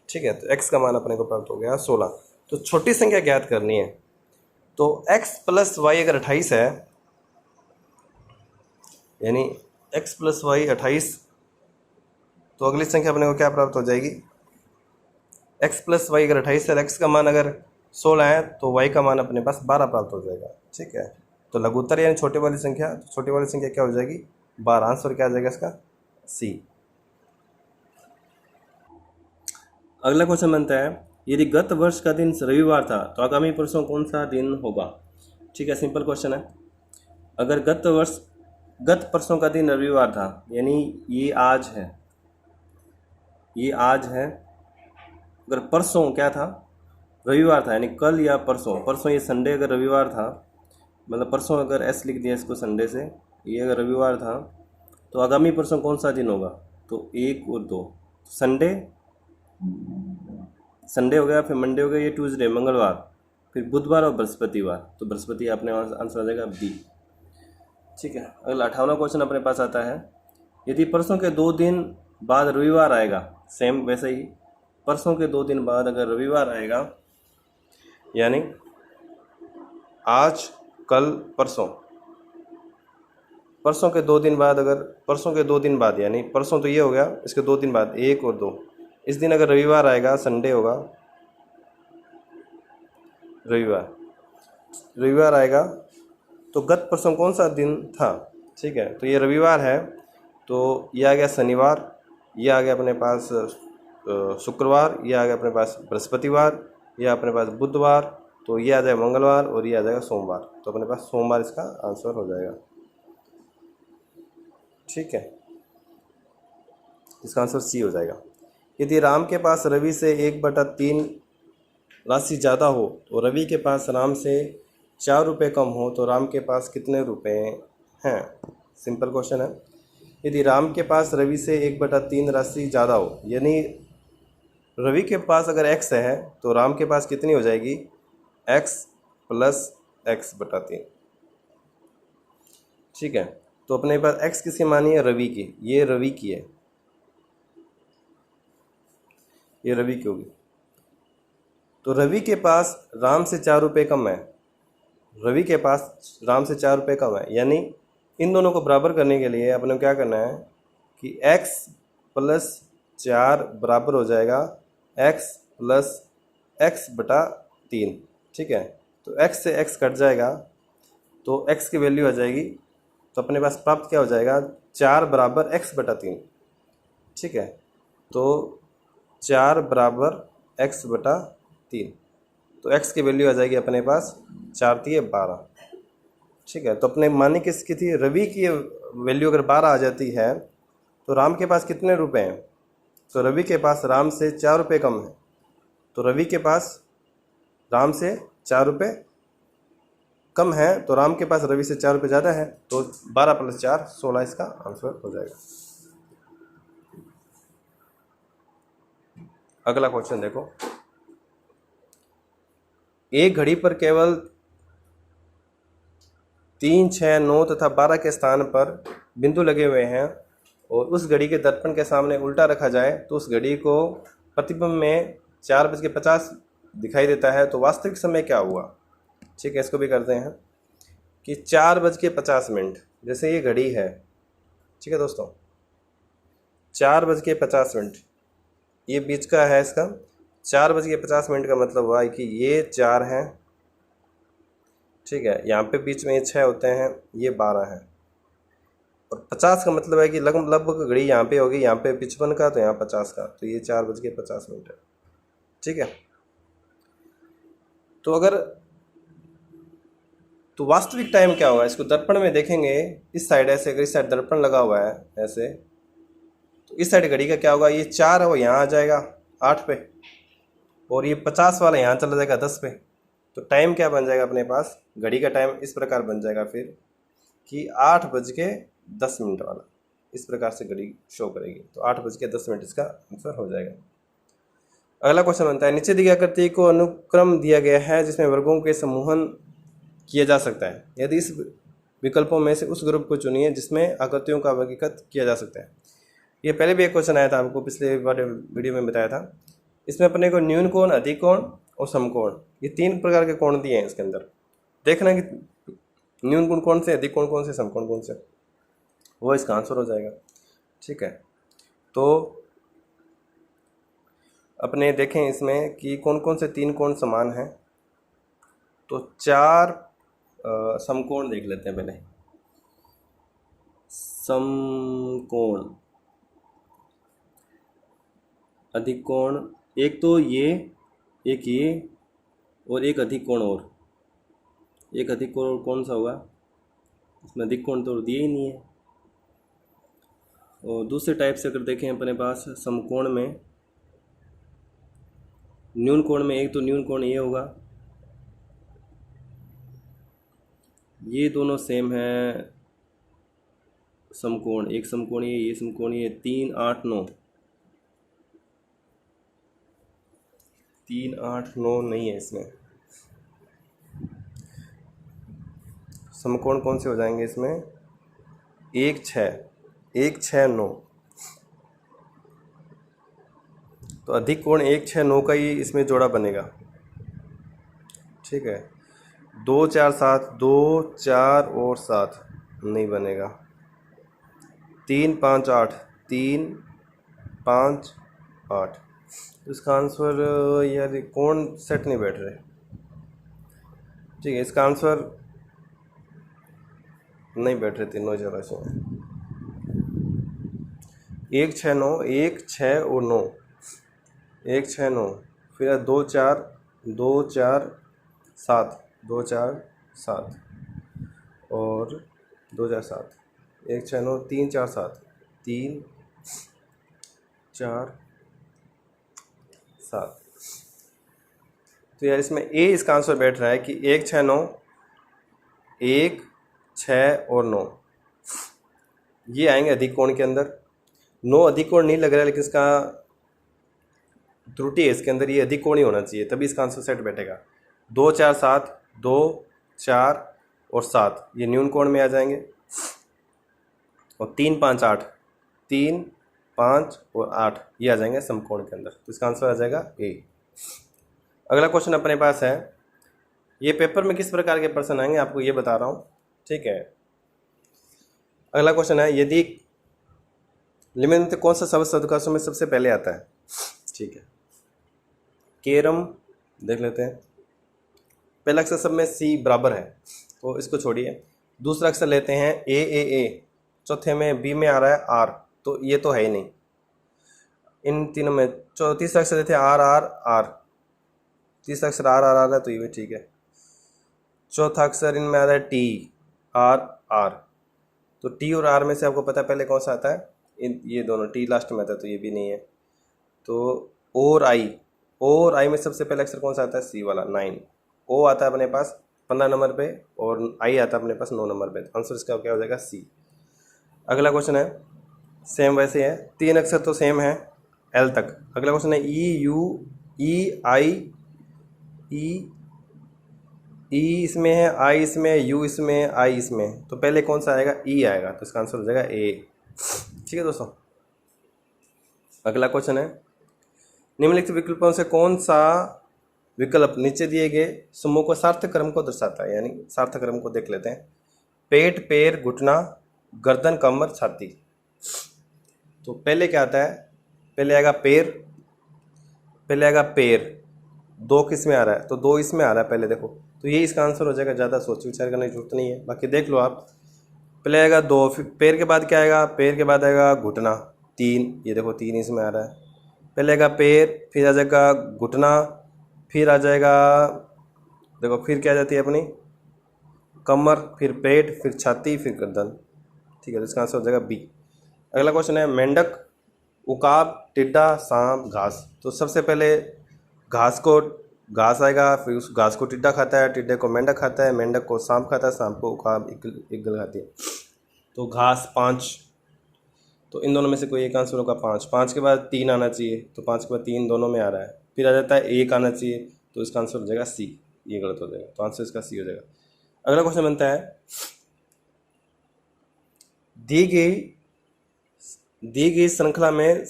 ठीक है, तो x का मान अपने को प्राप्त हो गया 16। तो छोटी संख्या ज्ञात करनी है, तो x प्लस वाई अगर 28 है, यानी x प्लस वाई 28, तो अगली संख्या अपने को क्या प्राप्त हो जाएगी, x प्लस वाई अगर 28 है, x का मान अगर 16 है, तो y का मान अपने पास 12 प्राप्त हो जाएगा। ठीक है, तो लघुत्तर यानी छोटे वाली संख्या, तो छोटी वाली संख्या क्या हो जाएगी 12। आंसर क्या आ जाएगा इसका, सी। अगला क्वेश्चन बनता है, यदि गत वर्ष का दिन रविवार था तो आगामी परसों कौन सा दिन होगा। ठीक है, सिंपल क्वेश्चन है। अगर गत परसों का दिन रविवार था, यानी ये आज है, ये आज है। अगर परसों क्या था, रविवार था, यानी कल या परसों ये संडे अगर रविवार था, मतलब परसों अगर एस लिख दिया इसको संडे से, ये अगर रविवार था, तो आगामी परसों कौन सा दिन होगा, तो 1 और 2। संडे हो गया, फिर मंडे हो गया, ये ट्यूसडे मंगलवार, फिर बुधवार और बृहस्पतिवार, तो बृहस्पति अपने आंसर आ जाएगा बी। ठीक है, अगला 58वां क्वेश्चन अपने पास आता है, यदि परसों के 2 दिन बाद रविवार आएगा, सेम वैसे ही परसों के 2 दिन बाद अगर रविवार आएगा, यानी आज कल परसों के 2 दिन बाद, अगर परसों के 2 दिन बाद, यानी परसों तो ये हो गया, इसके 2 दिन बाद 1 और 2, इस दिन अगर रविवार आएगा, संडे होगा, रविवार आएगा, तो गत परसों कौन सा दिन था। ठीक है, तो ये रविवार है, तो ये आ गया शनिवार, ये आ गया अपने पास शुक्रवार, ये आ गया अपने पास बृहस्पतिवार, ये अपने पास बुधवार, तो ये आ जाएगा मंगलवार, और ये आ जाएगा सोमवार। तो अपने पास सोमवार इसका आंसर हो जाएगा। ठीक है, इसका आंसर सी हो जाएगा। यदि राम के पास रवि से 1/3 राशि ज़्यादा हो, तो रवि के पास राम से 4 रुपये कम हो, तो राम के पास कितने रुपए हैं। सिंपल क्वेश्चन है। यदि राम के पास रवि से 1/3 राशि ज़्यादा हो, यानी रवि के पास अगर x है, तो राम के पास कितनी हो जाएगी, x प्लस x/3। ठीक है, तो अपने पास x किसकी मानी है, रवि की, ये रवि की है, ये रवि की होगी। तो रवि के पास राम से 4 रुपये कम है, रवि के पास राम से 4 रुपये कम है, यानी इन दोनों को बराबर करने के लिए अपने को क्या करना है कि x प्लस 4 बराबर हो जाएगा x प्लस x/3। ठीक है, तो x से x कट जाएगा, तो x की वैल्यू आ जाएगी, तो अपने पास प्राप्त क्या हो जाएगा, 4 बराबर x/3। ठीक है, तो 4 बराबर x/3, तो x की वैल्यू आ जाएगी अपने पास 4 × 12। ठीक है, तो अपने मानी किसकी थी, रवि की वैल्यू अगर 12 आ जाती है, तो राम के पास कितने रुपए हैं, तो रवि के पास राम से 4 रुपये कम है, तो रवि के पास राम से 4 रुपये कम है, तो राम के पास रवि से 4 रुपये ज़्यादा है, तो 12 + 4 16 इसका आंसर हो जाएगा। अगला क्वेश्चन देखो, एक घड़ी पर केवल 3, 6, 9 तथा 12 के स्थान पर बिंदु लगे हुए हैं, और उस घड़ी के दर्पण के सामने उल्टा रखा जाए, तो उस घड़ी को प्रतिबिंब में 4:50 दिखाई देता है, तो वास्तविक समय क्या हुआ। ठीक है, इसको भी करते हैं। कि 4:50, जैसे ये घड़ी है, ठीक है दोस्तों, 4:50 ये बीच का है इसका। 4:50 का मतलब हुआ कि ये 4 है, ठीक है, यहाँ पे बीच में ये 6 होते हैं, ये 12 है, और 50 का मतलब है कि लगभग घड़ी यहाँ पे होगी, यहाँ पे 55 का, तो यहाँ 50 का, तो ये 4:50 है, ठीक है। तो वास्तविक टाइम क्या होगा, इसको दर्पण में देखेंगे, इस साइड ऐसे, अगर इस साइड दर्पण लगा हुआ है ऐसे, तो इस साइड घड़ी का क्या होगा, ये 4 है वो यहाँ आ जाएगा 8 पे, और ये 50 वाला यहाँ चला जाएगा 10 पे। तो टाइम क्या बन जाएगा अपने पास, घड़ी का टाइम इस प्रकार बन जाएगा फिर कि 8:10 वाला, इस प्रकार से घड़ी शो करेगी। तो 8:10 इसका आंसर हो जाएगा। अगला क्वेश्चन बनता है, नीचे दी गई आकृति को अनुक्रम दिया गया है जिसमें वर्गों के समूहन किया जा सकता है। यदि इस विकल्पों में से उस ग्रुप को चुनिए जिसमें आकृतियों का वर्गीकृत किया जा सकता है। ये पहले भी एक क्वेश्चन आया था, आपको पिछले वाले वीडियो में बताया था। इसमें अपने को न्यून कोण, अधिक कोण और समकोण, ये 3 प्रकार के कोण दिए हैं इसके अंदर। देखना कि न्यून कोण कौन से, अधिक कोण कौन से, समकोण कौन से, वो इसका आंसर हो जाएगा, ठीक है। तो अपने देखें इसमें कि कौन कौन से 3 कोण समान हैं। तो 4 समकोण देख लेते हैं पहले। समकोण, अधिक कोण, एक तो ये, एक ये, और एक अधिक कोण, और एक अधिक कोण कौन सा होगा, इसमें अधिक कोण तो दिए ही नहीं है। और दूसरे टाइप से अगर देखें अपने पास समकोण में, न्यून कोण में, एक तो न्यून कोण ये होगा, ये दोनों सेम है समकोण, एक समकोण ये समकोण ये, 3, 8, 9, 3, 8, 9 नहीं है इसमें। समकोण कौन से हो जाएंगे इसमें, 1, 6, 9। तो अधिक कोण 1, 6, 9 का ही इसमें जोड़ा बनेगा, ठीक है। 2, 4, 7, 2, 4 और 7 नहीं बनेगा। 3, 5, 8, 3, 5, 8। इसका आंसर, यार कोण सेट नहीं बैठ रहे, ठीक है, इसका आंसर नहीं बैठ रहे तीनों जगह से। 1, 6, 9, 1, 6 और 9, 1, 6, 9, फिर 2, 4, 2, 4, 7, 2, 4, 7 और 2, 4, 7, 1, 6, 9, 3, 4, 7, 3, 4, 7। तो यार इसमें ए इसका आंसर बैठ रहा है कि 1, 6, 9, 1, 6 और 9 ये आएंगे अधिक कोण के अंदर। 9 अधिक कोण नहीं लग रहा है, लेकिन इसका त्रुटि है इसके अंदर, ये अधिक कोण ही होना चाहिए, तभी इसका आंसर सेट बैठेगा। 2, 4, 7, 2, 4 और 7 ये न्यून कोण में आ जाएंगे, और 3, 5, 8, 3, 5 और 8 ये आ जाएंगे समकोण के अंदर। तो इसका आंसर आ जाएगा ए। अगला क्वेश्चन अपने पास है, ये पेपर में किस प्रकार के प्रश्न आएंगे आपको ये बता रहा हूँ, ठीक है। अगला क्वेश्चन है, यदि निम्नलिखित कौन सा शब्द सदुकाशों में सबसे पहले आता है, ठीक है। केरम देख लेते हैं। पहला अक्षर सब में सी बराबर है, तो इसको छोड़िए। दूसरा अक्षर लेते हैं ए। चौथे में बी में आ रहा है आर, तो ये तो है ही नहीं इन तीनों में। तीसरा अक्षर लेते हैं आर। तीसरा अक्षर आर है, तो ये भी ठीक है। चौथा अक्षर इनमें आ रहा है टी, आर। तो टी और आर में से आपको पता है पहले कौन सा आता है, ये दोनों, टी लास्ट में आता है तो ये भी नहीं है। तो और आई में सबसे पहले अक्षर कौन सा आता है, सी वाला, 9। ओ आता है अपने पास 15 नंबर पे, और आई आता है अपने पास 9 नंबर पे। आंसर इसका क्या हो जाएगा, सी। अगला क्वेश्चन है, सेम वैसे है, 3 अक्षर तो सेम है एल तक। अगला क्वेश्चन है ई इसमें है, आई इसमें है, यू इसमें है, आई इसमें, तो पहले कौन सा आएगा, ई आएगा, तो इसका आंसर हो जाएगा ए। ठीक है दोस्तों। अगला क्वेश्चन है, निम्नलिखित विकल्पों से कौन सा विकल्प नीचे दिए गए समूह को सार्थक क्रम को दर्शाता है, यानी सार्थक क्रम को देख लेते हैं। पेट, पैर, घुटना, गर्दन, कमर, छाती। तो पहले क्या आता है, पहले आएगा पैर, पहले आएगा पैर, 2 किस में आ रहा है, तो 2 इसमें आ रहा है पहले, देखो तो ये इसका आंसर हो जाएगा, ज़्यादा सोच विचार करने की जरूरत नहीं है, बाकी देख लो आप। पहले आएगा 2, फिर पैर के बाद क्या आएगा, पैर के बाद आएगा घुटना, 3, ये देखो 3 इसमें आ रहा है। पहले आएगा पैर, फिर आ जाएगा घुटना, फिर आ जाएगा, देखो फिर क्या आ जाती है अपनी कमर, फिर पेट, फिर छाती, फिर गर्दन। ठीक है, तो इसका आंसर हो जाएगा बी। अगला क्वेश्चन है मेंढक, उकाब, टिड्डा, सांप, घास। तो सबसे पहले घास आएगा, फिर उस घास को टिड्डा खाता है, टिड्डे को मेंढक खाता है, मेंढक को सांप खाता है, सांप को उकाब ईगल खाती है। तो घास 5, तो इन दोनों में से कोई एक आंसर होगा 5। 5 के बाद 3 आना चाहिए, तो 5 के बाद 3 दोनों में आ रहा है, फिर आ जाता है 1 आना चाहिए, तो इसका आंसर हो जाएगा सी, ये गलत हो जाएगा, तो आंसर इसका सी हो जाएगा। अगला क्वेश्चन बनता है दी गई श्रृंखला में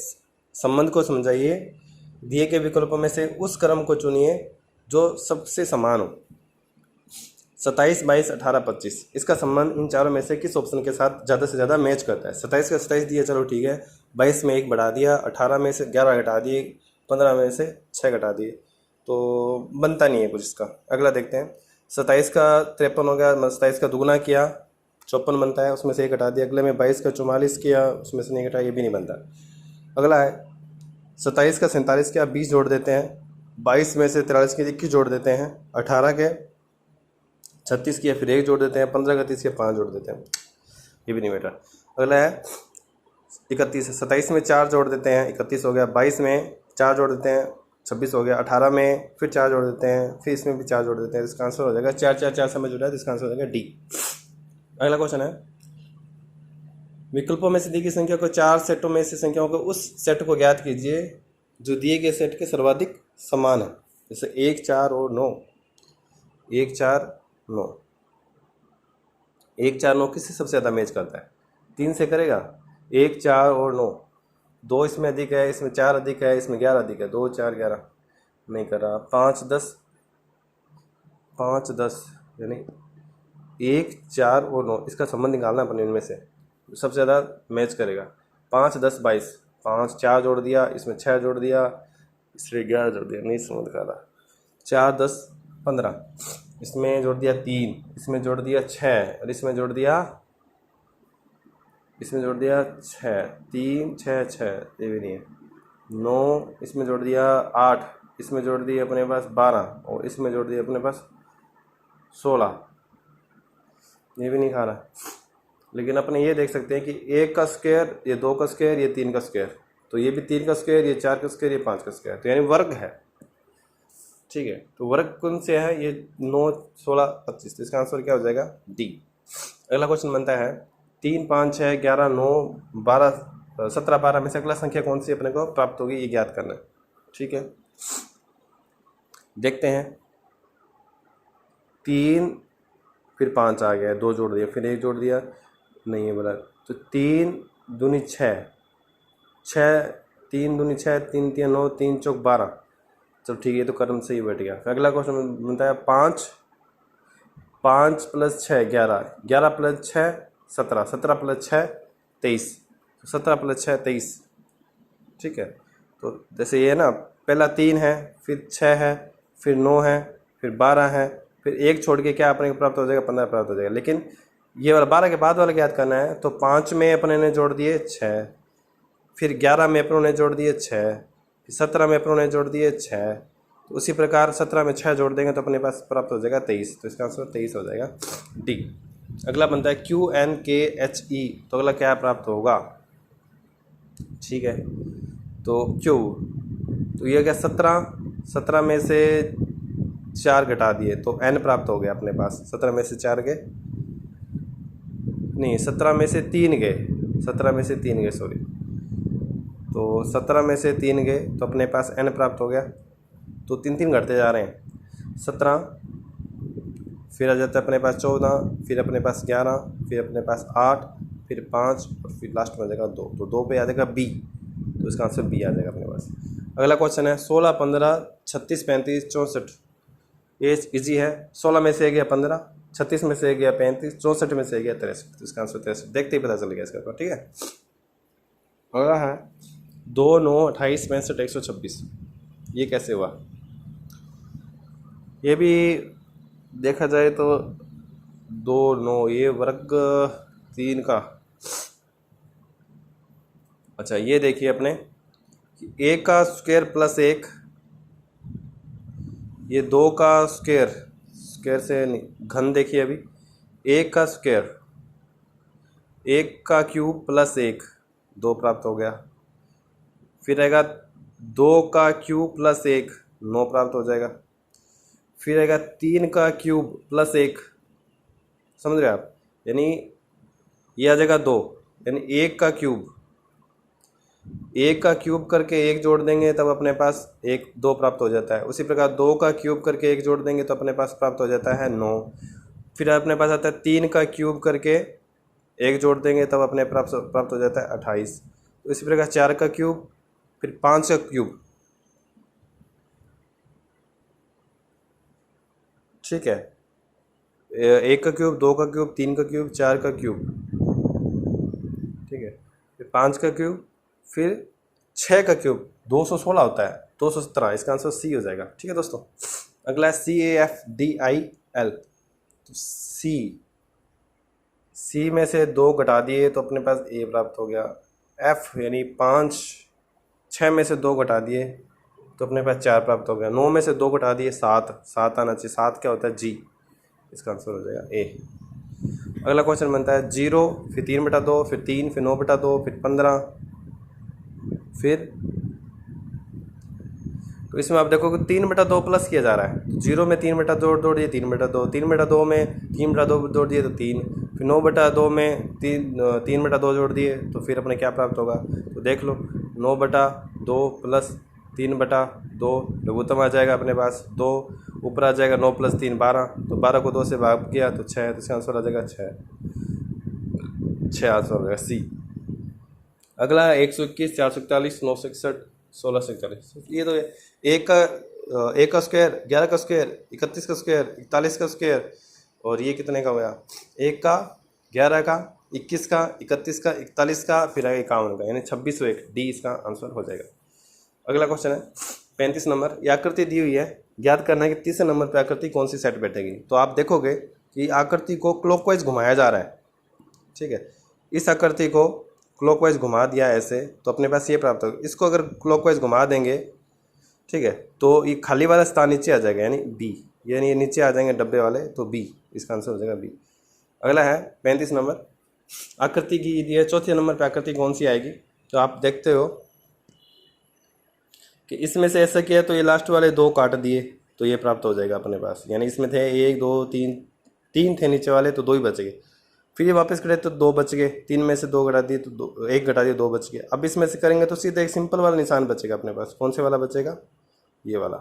संबंध को समझाइए, दिए गए विकल्पों में से उस क्रम को चुनिए जो सबसे समान हो। 27, 22, 18, 25, इसका संबंध इन चारों में से किस ऑप्शन के साथ ज़्यादा से ज़्यादा मैच करता है। 27 का 27 दिया, चलो ठीक है, 22 में 1 बढ़ा दिया, 18 में से 11 घटा दिए, 15 में से 6 घटा दिए, तो बनता नहीं है कुछ इसका। अगला देखते हैं, 27 का 53 हो गया, 27 का दुगुना किया 54 बनता है, उसमें से 1 घटा दिया। अगले में 22 का 44 किया, उसमें से नहीं घटा, ये भी नहीं बनता। अगला है 27 का 47 किया, 20 जोड़ देते हैं, 22 में से 43 के 21 जोड़ देते हैं, 18 के 36 किया, फिर 1 जोड़ देते हैं, 15 का 30 के 5 जोड़ देते हैं, ये भी नहीं बेटा। अगला है 31, 27 में 4 जोड़ देते हैं, 31 हो गया, 22 में 4 जोड़ देते हैं, 26 हो गया, 18 में फिर 4 जोड़ देते हैं, फिर इसमें भी 4 जोड़ देते हैं, इसका आंसर हो जाएगा 4 4 4 समझ रहा है, तो इसका आंसर हो जाएगा डी। अगला क्वेश्चन है विकल्पों में से दी गई संख्या को 4 सेटों में से संख्याओं को उस सेट को ज्ञात कीजिए जो दिए गए सेट के सर्वाधिक समान है। जैसे 1, 4 और 9, 1, 4, 9, 1, 4, 9 किससे सबसे ज़्यादा मैच करता है, 3 से करेगा। 1, 4 और 9, 2 इसमें अधिक है, इसमें 4 अधिक है, इसमें 11 अधिक है, 2, 4, 11 नहीं कर रहा। 5, 10, 5, 10 यानी 1, 4 और 9, इसका संबंध निकालना अपन इनमें से सबसे ज़्यादा मैच करेगा। 5, 10, 22, 5 4 जोड़ दिया, इसमें 6 जोड़ दिया, इसमें 11 जोड़ दिया, नहीं समझ कर रहा। 4, 10, 15, इसमें जोड़ दिया 3, इसमें जोड़ दिया 6, और इसमें जोड़ दिया 6, 3, 6, 6, ये भी नहीं है। 9, इसमें जोड़ दिया 8, इसमें जोड़ दिया अपने पास 12, और इसमें जोड़ दिया अपने पास 16, ये भी नहीं खा रहा। लेकिन अपने ये देख सकते हैं कि 1 का स्क्वायर, ये 2 का स्क्वायर, ये 3 का स्क्वायर, तो ये भी 3 का स्क्वायर, ये 4 का स्क्वायर, ये 5 का स्क्वायर, तो यानी वर्ग है। ठीक है, तो वर्ग कौन से है, ये 9, 16, 25, तो इसका आंसर क्या हो जाएगा डी। अगला क्वेश्चन बनता है 3, 5, 6, 11, 9, 12, 17, 12 में से अगला संख्या कौन सी अपने को प्राप्त होगी, ये ज्ञात करना है। ठीक है, देखते हैं। 3 फिर 5 आ गया, 2 जोड़ दिया, फिर 1 जोड़ दिया, नहीं है बोला, तो 3 दूनी 6, 3 दूनी 6, 3 3 9, 3 चौक 12, चलो ठीक है, ये तो क्रम से ही बैठ गया। फिर अगला क्वेश्चन बनता है 5 + 6 11, 11 + 6 17, 17 + 6 23, 17 + 6 23। ठीक है, तो जैसे ये ना पहला 3 है, फिर 6 है, फिर 9 है, फिर 12 है, फिर 1 छोड़ के क्या अपने को प्राप्त हो जाएगा, 15 प्राप्त हो जाएगा। लेकिन ये वाला 12 के बाद वाला याद करना है, तो 5 में अपने ने जोड़ दिए 6, फिर 11 में अपनों ने जोड़ दिए 6, फिर 17 में अपनों ने जोड़ दिए 6, तो उसी प्रकार 17 में 6 जोड़ देंगे तो अपने पास प्राप्त हो जाएगा 23, तो इसका आंसर 23 हो जाएगा डी। अगला बनता है QNKHE, तो अगला क्या प्राप्त होगा। ठीक है, तो Q, तो ये क्या 17 में से 4 घटा दिए तो N प्राप्त हो गया अपने पास। 17 में से 4 गए, नहीं 17 में से 3 गए, 17 में से 3 गए सॉरी, तो 17 में से 3 गए तो अपने पास N प्राप्त हो गया। तो 3 3 घटते जा रहे हैं, 17, फिर आ जाता है अपने पास 14, फिर अपने पास 11, फिर अपने पास 8, फिर 5, और फिर लास्ट में आ जाएगा 2, तो 2 पे आ जाएगा बी, तो इसका आंसर बी आ जाएगा अपने पास। अगला क्वेश्चन है 16, 15, 36, 35, 64। ये इजी है। 16 में से गया 15, 36 में से गया 35, 64 में से गया 63। तो इसका आंसर 63 देखते ही पता चल गया इसका तो, ठीक है। अगला है 2, 9, 28, 65, 126। ये कैसे हुआ? ये भी देखा जाए तो 2, 9, ये वर्ग 3 का। अच्छा ये देखिए अपने, एक का स्क्वायर प्लस एक, ये 2 का स्क्वायर, स्क्वायर से नहीं, घन देखिए अभी, एक का स्क्वायर, एक का क्यूब प्लस एक, 2 प्राप्त हो गया। फिर आएगा 2 का क्यूब प्लस एक, 9 प्राप्त हो जाएगा। फिर आएगा 3 का क्यूब प्लस एक, समझ रहे आप, यानी ये आ जाएगा 2, यानी 1 का क्यूब, 1 का क्यूब करके 1 जोड़ देंगे तब अपने पास 1, 2 प्राप्त हो जाता है। उसी प्रकार 2 का क्यूब करके 1 जोड़ देंगे तो अपने पास प्राप्त हो जाता है 9। फिर अपने पास आता है 3 का क्यूब करके 1 जोड़ देंगे तब अपने प्राप्त हो जाता है 28। तो इसी प्रकार 4 का क्यूब, फिर 5 का क्यूब, ठीक है, 1 का क्यूब, 2 का क्यूब, 3 का क्यूब, 4 का क्यूब, ठीक है, फिर 5 का क्यूब, फिर 6 का क्यूब, 216 होता है, 217। इसका आंसर सी हो जाएगा, ठीक है दोस्तों। अगला है CAFDIL। तो सी में से 2 घटा दिए तो अपने पास ए प्राप्त हो गया। एफ यानी 5, 6 में से 2 घटा दिए तो अपने पास 4 प्राप्त हो गया। 9 में से 2 घटा दिए 7, 7 आना चाहिए, 7 क्या होता है जी, इसका आंसर हो जाएगा ए। अगला क्वेश्चन बनता है 0, फिर 3/2, फिर 3, फिर 9/2, फिर 15, फिर तो इसमें आप देखो कि 3/2 प्लस किया जा रहा है। तो 0 में 3/2 जोड़ दिए 3/2, 3/2 में 3/2 जोड़ दिए तो 3, फिर 9/2 में 3/2 जोड़ दिए तो फिर अपने क्या प्राप्त होगा, तो देख लो 9/2 प्लस 3/2, लघुत्तम आ जाएगा अपने पास 2, ऊपर आ जाएगा 9 + 3 12, तो 12 को 2 से भाग किया तो 6, तो इसका आंसर आ जाएगा 6 आंसर हो जाएगा सी। अगला है 121, 441, 961, 1641। ये तो एक का स्क्वायर, 11 का स्क्वायर, 31 का स्क्वायर, 41 का स्क्वायर, और ये कितने का होगा, 1 का, 11 का, 21 का, 31 का, 41 का, फिर आगे 51 का, यानी 26 और 1, डी इसका आंसर हो जाएगा। अगला क्वेश्चन है 35 नंबर। ये आकृति दी हुई है, ज्ञात करना है कि तीसरे नंबर पर आकृति कौन सी सेट बैठेगी। तो आप देखोगे कि आकृति को क्लॉकवाइज घुमाया जा रहा है, ठीक है। इस आकृति को क्लॉकवाइज घुमा दिया ऐसे तो अपने पास ये प्राप्त होगा। इसको अगर क्लॉकवाइज घुमा देंगे, ठीक है, तो ये खाली वाला स्थान नीचे आ जाएगा, यानी बी, यानी ये नीचे आ जाएंगे डब्बे वाले, तो बी इसका आंसर हो जाएगा बी। अगला है 35 नंबर। आकृति की ये चौथे नंबर पर आकृति कौन सी आएगी। तो आप देखते हो कि इसमें से ऐसा किया तो ये लास्ट वाले 2 काट दिए तो ये प्राप्त हो जाएगा अपने पास, यानी इसमें थे 1, 2, 3 थे नीचे वाले तो 2 ही बच गए। फिर ये वापस करे तो 2 बच गए, 3 में से 2 घटा दिए तो 1 घटा दिए 2 बच गए। अब इसमें से करेंगे तो सीधे एक सिंपल वाला निशान बचेगा अपने पास। कौन से वाला बचेगा, ये वाला,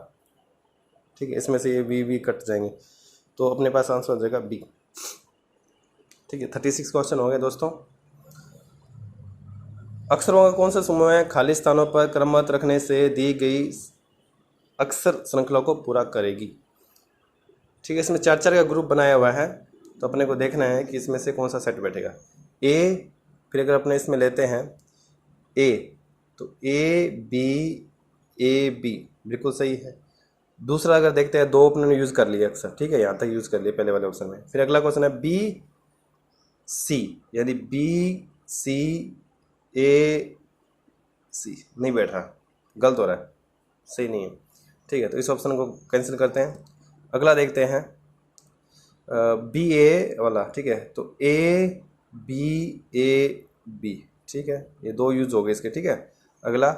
ठीक है। इसमें से ये वी कट जाएंगे तो अपने पास आंसर हो जाएगा बी, ठीक है। 36 क्वेश्चन हो गए दोस्तों। अक्षरों का कौन सा समूह है खाली स्थानों पर क्रमबद्ध रखने से दी गई अक्षर श्रृंखला को पूरा करेगी, ठीक है। इसमें 4 का ग्रुप बनाया हुआ है तो अपने को देखना है कि इसमें से कौन सा सेट बैठेगा। ए, फिर अगर अपने इसमें लेते हैं ए, तो ए बी बिल्कुल सही है। दूसरा अगर देखते हैं 2 अपने यूज़ कर लिए अक्सर, ठीक है, यहाँ तक यूज़ कर लिए पहले वाले ऑप्शन में। फिर अगला क्वेश्चन है बी सी, यानी बी सी ए सी नहीं बैठ रहा, गलत हो रहा है, सही नहीं है, ठीक है। तो इस ऑप्शन को कैंसिल करते हैं। अगला देखते हैं बी ए वाला, ठीक है। तो ए बी, ठीक है, ये 2 यूज हो गए इसके, ठीक है। अगला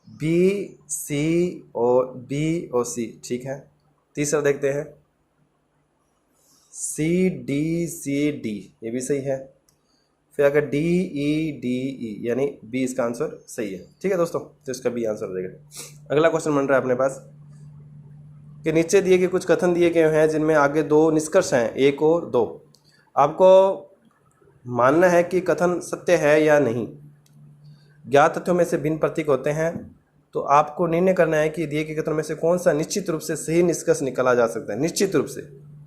बी सी और बी और सी, ठीक है। तीसरा देखते हैं सी डी, ये भी सही है। फिर अगर डी ई, यानी बी इसका आंसर सही है, ठीक है दोस्तों। तो इसका बी आंसर हो जाएगा। अगला क्वेश्चन बन रहा है अपने पास कि नीचे दिए गए कुछ कथन दिए गए हैं जिनमें आगे 2 निष्कर्ष हैं, 1 और 2। आपको मानना है कि कथन सत्य है या नहीं। ज्ञात तथ्यों में से भिन्न प्रतीक होते हैं, तो आपको निर्णय करना है कि दिए गए कथन में से कौन सा निश्चित रूप से सही निष्कर्ष निकाला जा सकता है, निश्चित रूप से,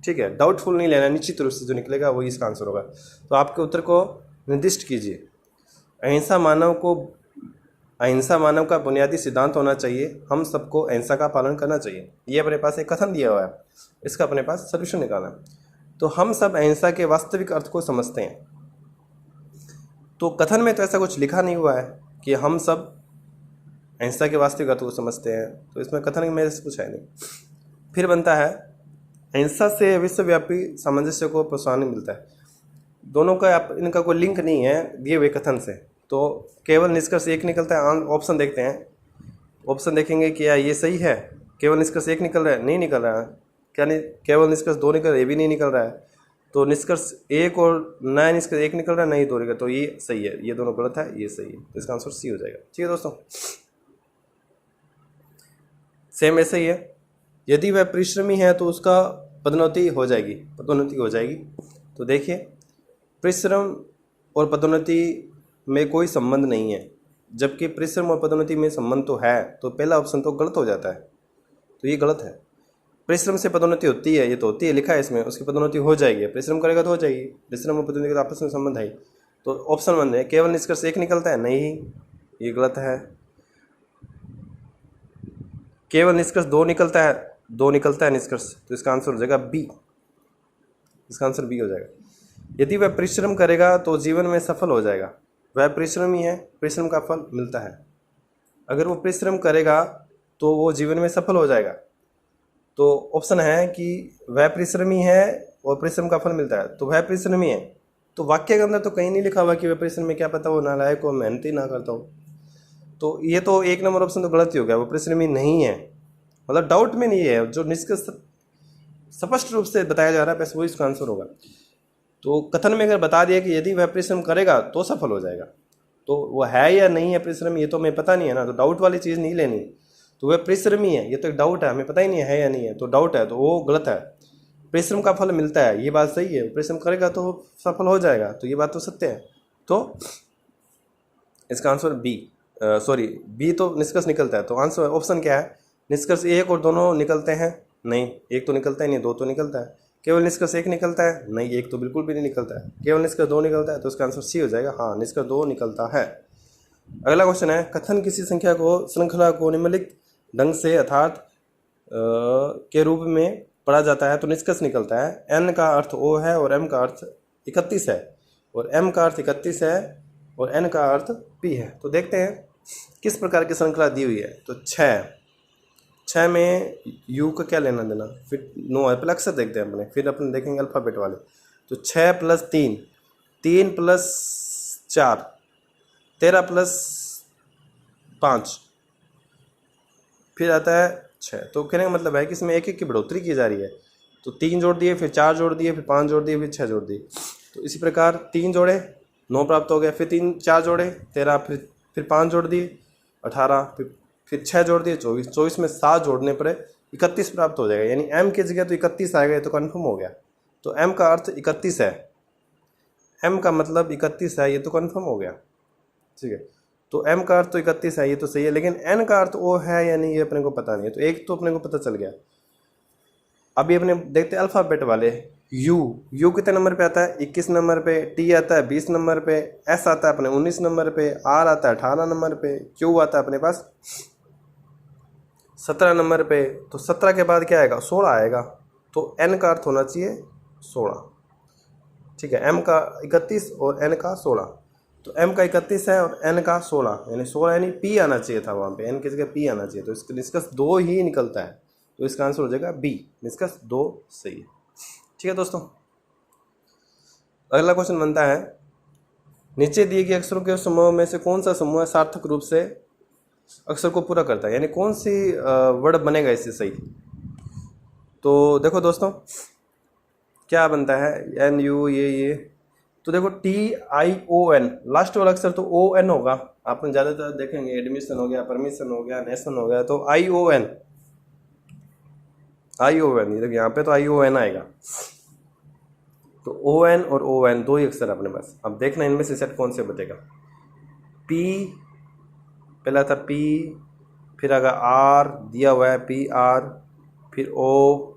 ठीक है, डाउटफुल नहीं लेना, निश्चित रूप से जो निकलेगा वही इसका आंसर होगा। तो आपके उत्तर को निर्दिष्ट कीजिए। अहिंसा मानव का बुनियादी सिद्धांत होना चाहिए, हम सबको अहिंसा का पालन करना चाहिए। ये अपने पास एक कथन दिया हुआ है, इसका अपने पास सॉल्यूशन निकालना है। तो हम सब अहिंसा के वास्तविक अर्थ को समझते हैं। तो कथन में तो ऐसा कुछ लिखा नहीं हुआ है कि हम सब अहिंसा के वास्तविक अर्थ को समझते हैं, तो इसमें कथन में से कुछ है नहीं। फिर बनता है अहिंसा से विश्वव्यापी सामंजस्य को प्रोत्साहन मिलता है। दोनों का इनका कोई लिंक नहीं है दिए हुए कथन से, तो केवल निष्कर्ष एक निकलता है। ऑप्शन देखते हैं, ऑप्शन देखेंगे कि क्या ये सही है। केवल निष्कर्ष एक निकल रहा है, नहीं निकल रहा है। क्या नहीं, केवल निष्कर्ष दो निकल रहा है, ये भी नहीं निकल रहा है। तो निष्कर्ष एक और नया निष्कर्ष एक निकल रहा है, नहीं दो निकल, तो ये सही है, ये दोनों गलत है, ये सही है। तो इसका आंसर सी हो जाएगा। ठीक है दोस्तों, सेम ऐसे ही है, यदि वह परिश्रमी है तो उसका पदोन्नति हो जाएगी। तो देखिए, परिश्रम और पदोन्नति में कोई संबंध नहीं है, जबकि परिश्रम और पदोन्नति में संबंध तो है, तो पहला ऑप्शन तो गलत हो जाता है, तो ये गलत है। परिश्रम से पदोन्नति होती है, ये तो होती है, लिखा है इसमें, उसकी पदोन्नति हो जाएगी। परिश्रम करेगा तो हो जाएगी, परिश्रम और पदोन्नति का आपस में संबंध है। तो ऑप्शन 1 है, केवल निष्कर्ष एक निकलता है, नहीं, ये गलत है। केवल निष्कर्ष दो निकलता है निष्कर्ष, तो इसका आंसर हो जाएगा बी, इसका आंसर बी हो जाएगा। यदि वह परिश्रम करेगा तो जीवन में सफल हो जाएगा, वह परिश्रमी है, परिश्रम का फल मिलता है। अगर वो परिश्रम करेगा तो वो जीवन में सफल हो जाएगा। तो ऑप्शन है कि वह परिश्रमी है और परिश्रम का फल मिलता है, तो वह परिश्रमी है। तो वाक्य के अंदर तो कहीं नहीं लिखा हुआ कि वह परिश्रमी, क्या पता वो नालायक हो, मेहनती ना करता हो। तो ये तो 1 नंबर ऑप्शन तो गलत ही हो गया, वो परिश्रमी नहीं है, मतलब डाउट में नहीं है, जो निष्कर्ष स्पष्ट रूप से बताया जा रहा है, बस वो इसका आंसर होगा। तो कथन में अगर बता दिया कि यदि वह परिश्रम करेगा तो सफल हो जाएगा, तो वो है या नहीं है परिश्रमी, ये तो हमें पता नहीं है ना, तो डाउट वाली चीज़ नहीं लेनी। तो वह परिश्रमी है, ये तो एक डाउट है, हमें पता ही नहीं है या नहीं है, तो डाउट है, तो वो गलत है। परिश्रम का फल मिलता है, ये बात सही है, परिश्रम करेगा तो सफल हो जाएगा, तो ये बात तो सत्य है। तो इसका आंसर बी तो निष्कर्ष निकलता है। तो आंसर ऑप्शन क्या है, निष्कर्ष एक और दोनों निकलते हैं, नहीं, एक तो निकलता है नहीं, दो तो निकलता है। केवल निष्कर्ष एक निकलता है, नहीं, एक तो बिल्कुल भी नहीं निकलता है। केवल निष्कर्ष दो निकलता है, तो इसका आंसर सी हो जाएगा, हाँ, निष्कर्ष दो निकलता है। अगला क्वेश्चन है, कथन किसी संख्या को श्रृंखला को निम्नलिखित ढंग से अर्थात के रूप में पढ़ा जाता है तो निष्कर्ष निकलता है। n का अर्थ O है और m का अर्थ 31 है, और m का अर्थ 31 है और n का अर्थ p है। तो देखते हैं किस प्रकार की श्रृंखला दी हुई है। तो 6 में u का क्या लेना देना, फिर 9 है, पहले अक्षर देखते हैं अपने, फिर अपन देखेंगे अल्फ़ाबेट वाले। तो 6 + 3, 3 + 4, 13 + 5, फिर आता है 6। तो कहने का मतलब है कि इसमें एक एक की बढ़ोतरी की जा रही है। तो 3 जोड़ दिए, फिर 4 जोड़ दिए, फिर 5 जोड़ दिए, फिर 6 जोड़ दिए। तो इसी प्रकार 3 जोड़े 9 प्राप्त हो गया, फिर 4 जोड़े 13, फिर 5 जोड़ दिए 18, फिर 6 जोड़ दिए 24, 24 में 7 जोड़ने पर 31 प्राप्त हो जाएगा। यानी m की जगह तो 31 आएगा, ये तो कन्फर्म हो गया। तो m का अर्थ 31 है, m का मतलब 31 है, ये तो कन्फर्म हो गया, ठीक है। तो m का अर्थ तो 31 है, ये तो सही है, लेकिन n का अर्थ O है या नहीं ये अपने को पता नहीं है। तो एक तो अपने को पता चल गया। अभी अपने देखते हैं अल्फ़ाबेट वाले। U कितने नंबर पे आता है, 21 नंबर पे, T आता है 20 नंबर पे, S आता है अपने 19 नंबर पे, R आता है 18 नंबर पे, Q आता है अपने पास 17 नंबर पे। तो 17 के बाद क्या आएगा, 16 आएगा। तो n का अर्थ होना चाहिए 16, ठीक है। m का 31 और n का 16। तो m का 31 है और n का 16, यानी 16 यानी p आना चाहिए था वहाँ पे, n की जगह p आना चाहिए। तो इसका निष्कर्ष 2 ही निकलता है, तो इसका आंसर हो जाएगा बी, निष्कर्ष 2 सही है। ठीक है दोस्तों, अगला क्वेश्चन बनता है, नीचे दिए गए अक्षरों के समूह में से कौन सा समूह सार्थक रूप से अक्षर को पूरा करता है, यानी कौन सी वर्ड बनेगा इससे सही। तो देखो दोस्तों क्या बनता है, एन यू ये। तो देखो TION, लास्ट वाला अक्षर तो ON होगा, आपने ज़्यादातर देखेंगे, एडमिशन हो गया, परमिशन हो गया, नेशन हो गया, तो ION, ये यहाँ पे तो ION आएगा। तो ON और ON दो ही अक्षर अपने पास। अब देखना इनमें से सेट कौन से बचेगा। P, पहला था P, फिर अगर आर दिया हुआ है पी आर, फिर ओ,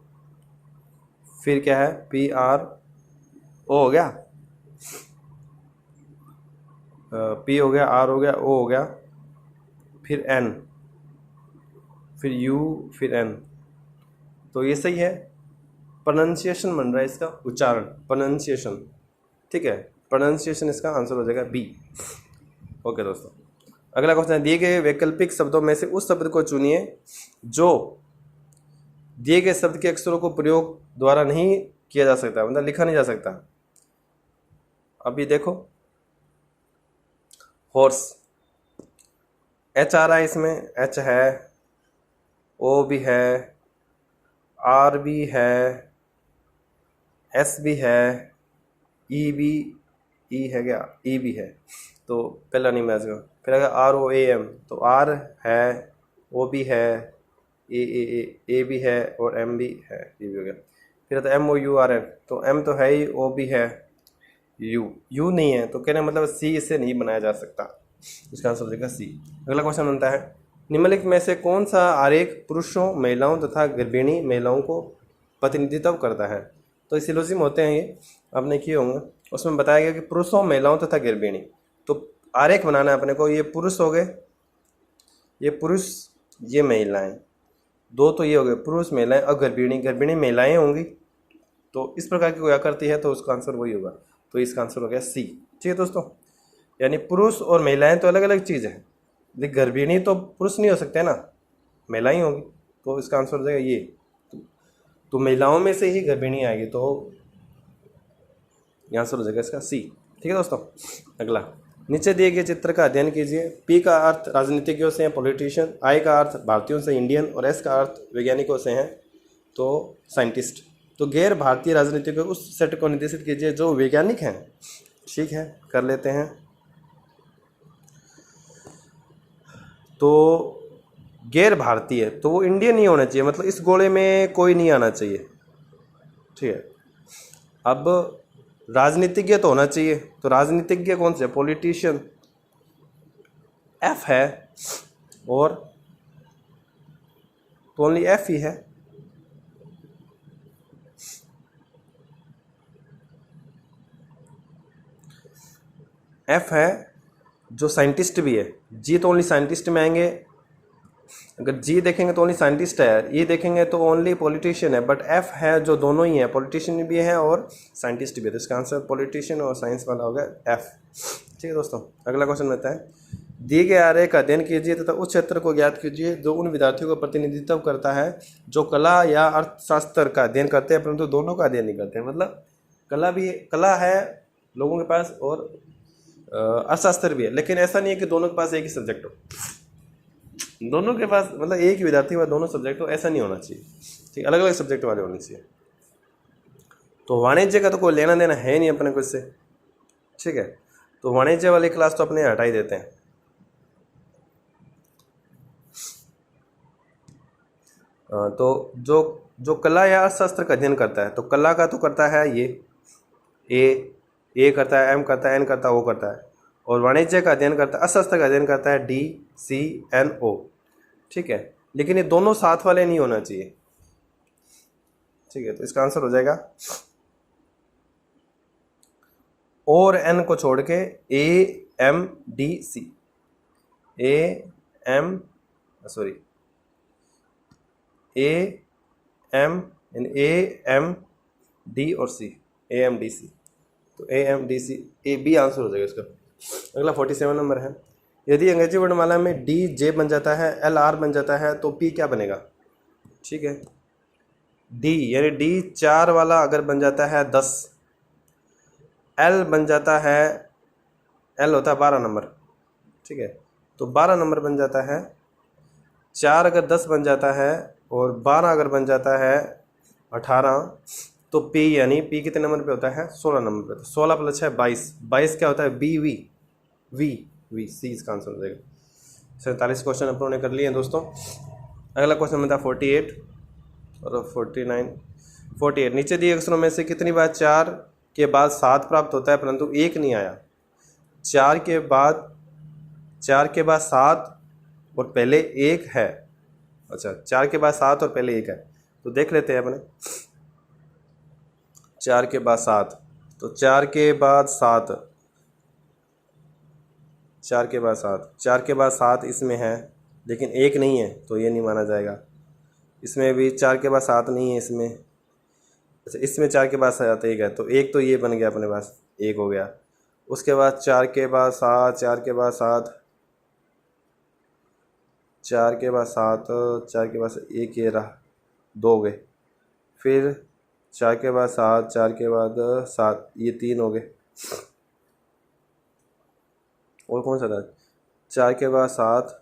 फिर क्या है पी आर ओ हो गया, पी हो गया, आर हो गया, ओ हो गया, फिर एन, फिर यू, फिर एन। तो ये सही है, प्रोनाउंसिएशन बन रहा है इसका उच्चारण, प्रोनाउंसिएशन। ठीक है, प्रोनाउंसिएशन इसका आंसर हो जाएगा बी। ओके दोस्तों, अगला क्वेश्चन है, दिए गए वैकल्पिक शब्दों में से उस शब्द को चुनिए जो दिए गए शब्द के अक्षरों को प्रयोग द्वारा नहीं किया जा सकता, मतलब लिखा नहीं जा सकता। अभी देखो, हॉर्स, एच आ रहा है इसमें, एच है, ओ भी है, आर भी है, एस भी है, ई भी, ई है क्या, ई भी है, तो पहला नहीं मैच का। फिर अगर आर ओ ए एम, तो आर है, ओ भी है, ए भी है, और एम भी है, ये भी हो गया। फिर तो M O U R N, तो एम तो है ही, ओ भी है, यू नहीं है, तो कहने मतलब सी इससे नहीं बनाया जा सकता, इसका आंसर हो जाएगा सी। अगला क्वेश्चन बनता है, निम्नलिखित में से कौन सा आरेख पुरुषों, महिलाओं तथा गर्भिणी महिलाओं को प्रतिनिधित्व करता है। तो इस सिलोजिम होते हैं ये, आपने किए होंगे, उसमें बताया गया कि पुरुषों, महिलाओं तथा गर्भिणी। तो आरेख बनाना है अपने को, ये पुरुष हो गए, ये पुरुष, ये महिलाएं, दो तो ये हो गए पुरुष महिलाएं, और गर्भिणी महिलाएं होंगी। तो इस प्रकार की कोई आकृति है तो उसका आंसर वही होगा, तो इसका आंसर हो गया सी। ठीक है दोस्तों, यानी पुरुष और महिलाएं तो अलग अलग चीज़ है, लेकिन गर्भिणी तो पुरुष नहीं हो सकते ना, महिलाएं होंगी, तो इसका आंसर हो जाएगा ये। तो महिलाओं में से ही गर्भिणी आएगी, तो ये आंसर हो जाएगा इसका सी। ठीक है दोस्तों, अगला, नीचे दिए गए चित्र का अध्ययन कीजिए। पी का अर्थ राजनीतिज्ञों से है, पॉलिटिशियन, आई का अर्थ भारतीयों से, इंडियन, और एस का अर्थ वैज्ञानिकों से है, तो साइंटिस्ट। तो गैर भारतीय राजनीतिज्ञों उस सेट को निर्देशित कीजिए जो वैज्ञानिक हैं। ठीक है, कर लेते हैं। तो गैर भारतीय, तो वो इंडियन नहीं होना चाहिए, मतलब इस गोले में कोई नहीं आना चाहिए। ठीक है, अब राजनीतिज्ञ तो होना चाहिए, तो राजनीतिज्ञ कौन से, पॉलिटिशियन, एफ है, और तो ओनली एफ ही है। एफ है जो साइंटिस्ट भी है, जी तो ओनली साइंटिस्ट में आएंगे। अगर जी देखेंगे तो ओनली साइंटिस्ट है, ई देखेंगे तो ओनली पॉलिटिशियन है, बट एफ है जो दोनों ही है, पॉलिटिशियन भी है और साइंटिस्ट भी है, तो इसका आंसर पॉलिटिशियन और साइंस वाला होगा एफ। ठीक है दोस्तों, अगला क्वेश्चन रहता है, दिए गए आरेख का अध्ययन कीजिए तथा उस क्षेत्र को ज्ञात कीजिए जो उन विद्यार्थियों का प्रतिनिधित्व करता है जो कला या अर्थशास्त्र का अध्ययन करते हैं परंतु दोनों का अध्ययन नहीं करते हैं। मतलब कला है लोगों के पास और अर्थशास्त्र भी है, लेकिन ऐसा नहीं है कि दोनों के पास एक ही सब्जेक्ट हो, दोनों के पास मतलब एक ही विद्यार्थी के पास दोनों सब्जेक्ट हो, ऐसा नहीं होना चाहिए। ठीक, अलग अलग सब्जेक्ट वाले होने चाहिए। तो वाणिज्य का तो कोई लेना देना है नहीं अपने को इससे। ठीक है, तो वाणिज्य वाली क्लास तो अपने हटा ही देते हैं। तो जो कला या अर्थशास्त्र का अध्ययन करता है, तो कला का तो करता है ये ए करता है, एम करता है, एन करता है, ओ करता है, और वाणिज्य का अध्ययन करता है, अर्थशास्त्र का अध्ययन करता है डी सी एन ओ। ठीक है, लेकिन ये दोनों साथ वाले नहीं होना चाहिए। ठीक है, तो इसका आंसर हो जाएगा और एन को छोड़ के A M D C, A M D और C, A M D C, तो A M D C, A B answer हो जाएगा इसका। अगला 47 नंबर है, यदि अंग्रेजी वर्णमाला में डी जे बन जाता है, एल आर बन जाता है, तो पी क्या बनेगा। ठीक है, डी यानी डी 4 वाला अगर बन जाता है 10, एल बन जाता है, एल होता है 12 नंबर। ठीक है, तो 12 नंबर बन जाता है, 4 अगर 10 बन जाता है और 12 अगर बन जाता है 18, तो पी यानी पी कितने नंबर पे होता है, 16 नंबर पे। तो 16 प्लस 6 22, 22 क्या होता है, बी वी वी वी, सी इसका आंसर हो जाएगा। 47 क्वेश्चन अपनों ने कर लिए हैं दोस्तों। अगला क्वेश्चन बनता है 48 और 49। 48, नीचे दिए अक्षरों में से कितनी बार 4 के बाद 7 प्राप्त होता है परंतु 1 नहीं आया। 4 के बाद 7 और पहले 1 है। अच्छा, 4 के बाद 7 और पहले 1 है, तो देख लेते हैं अपने। 4 के बाद 7, तो 4 के बाद 7, 4 के बाद 7, 4 के बाद 7 इसमें है, लेकिन 1 नहीं है तो ये नहीं माना जाएगा। इसमें भी 4 के बाद 7 नहीं है इसमें। अच्छा, इसमें 4 के बाद 7 1 है, तो एक तो ये बन गया अपने पास, 1 हो गया। उसके बाद 4 के बाद 7, 4 के बाद 7, 4 के बाद 7, 4 के बाद 1 ये रहा, 2 हो गए। फिर 4 के बाद 7, 4 के बाद 7, ये 3 हो गए। और कौन सा था? 4 के बाद 7,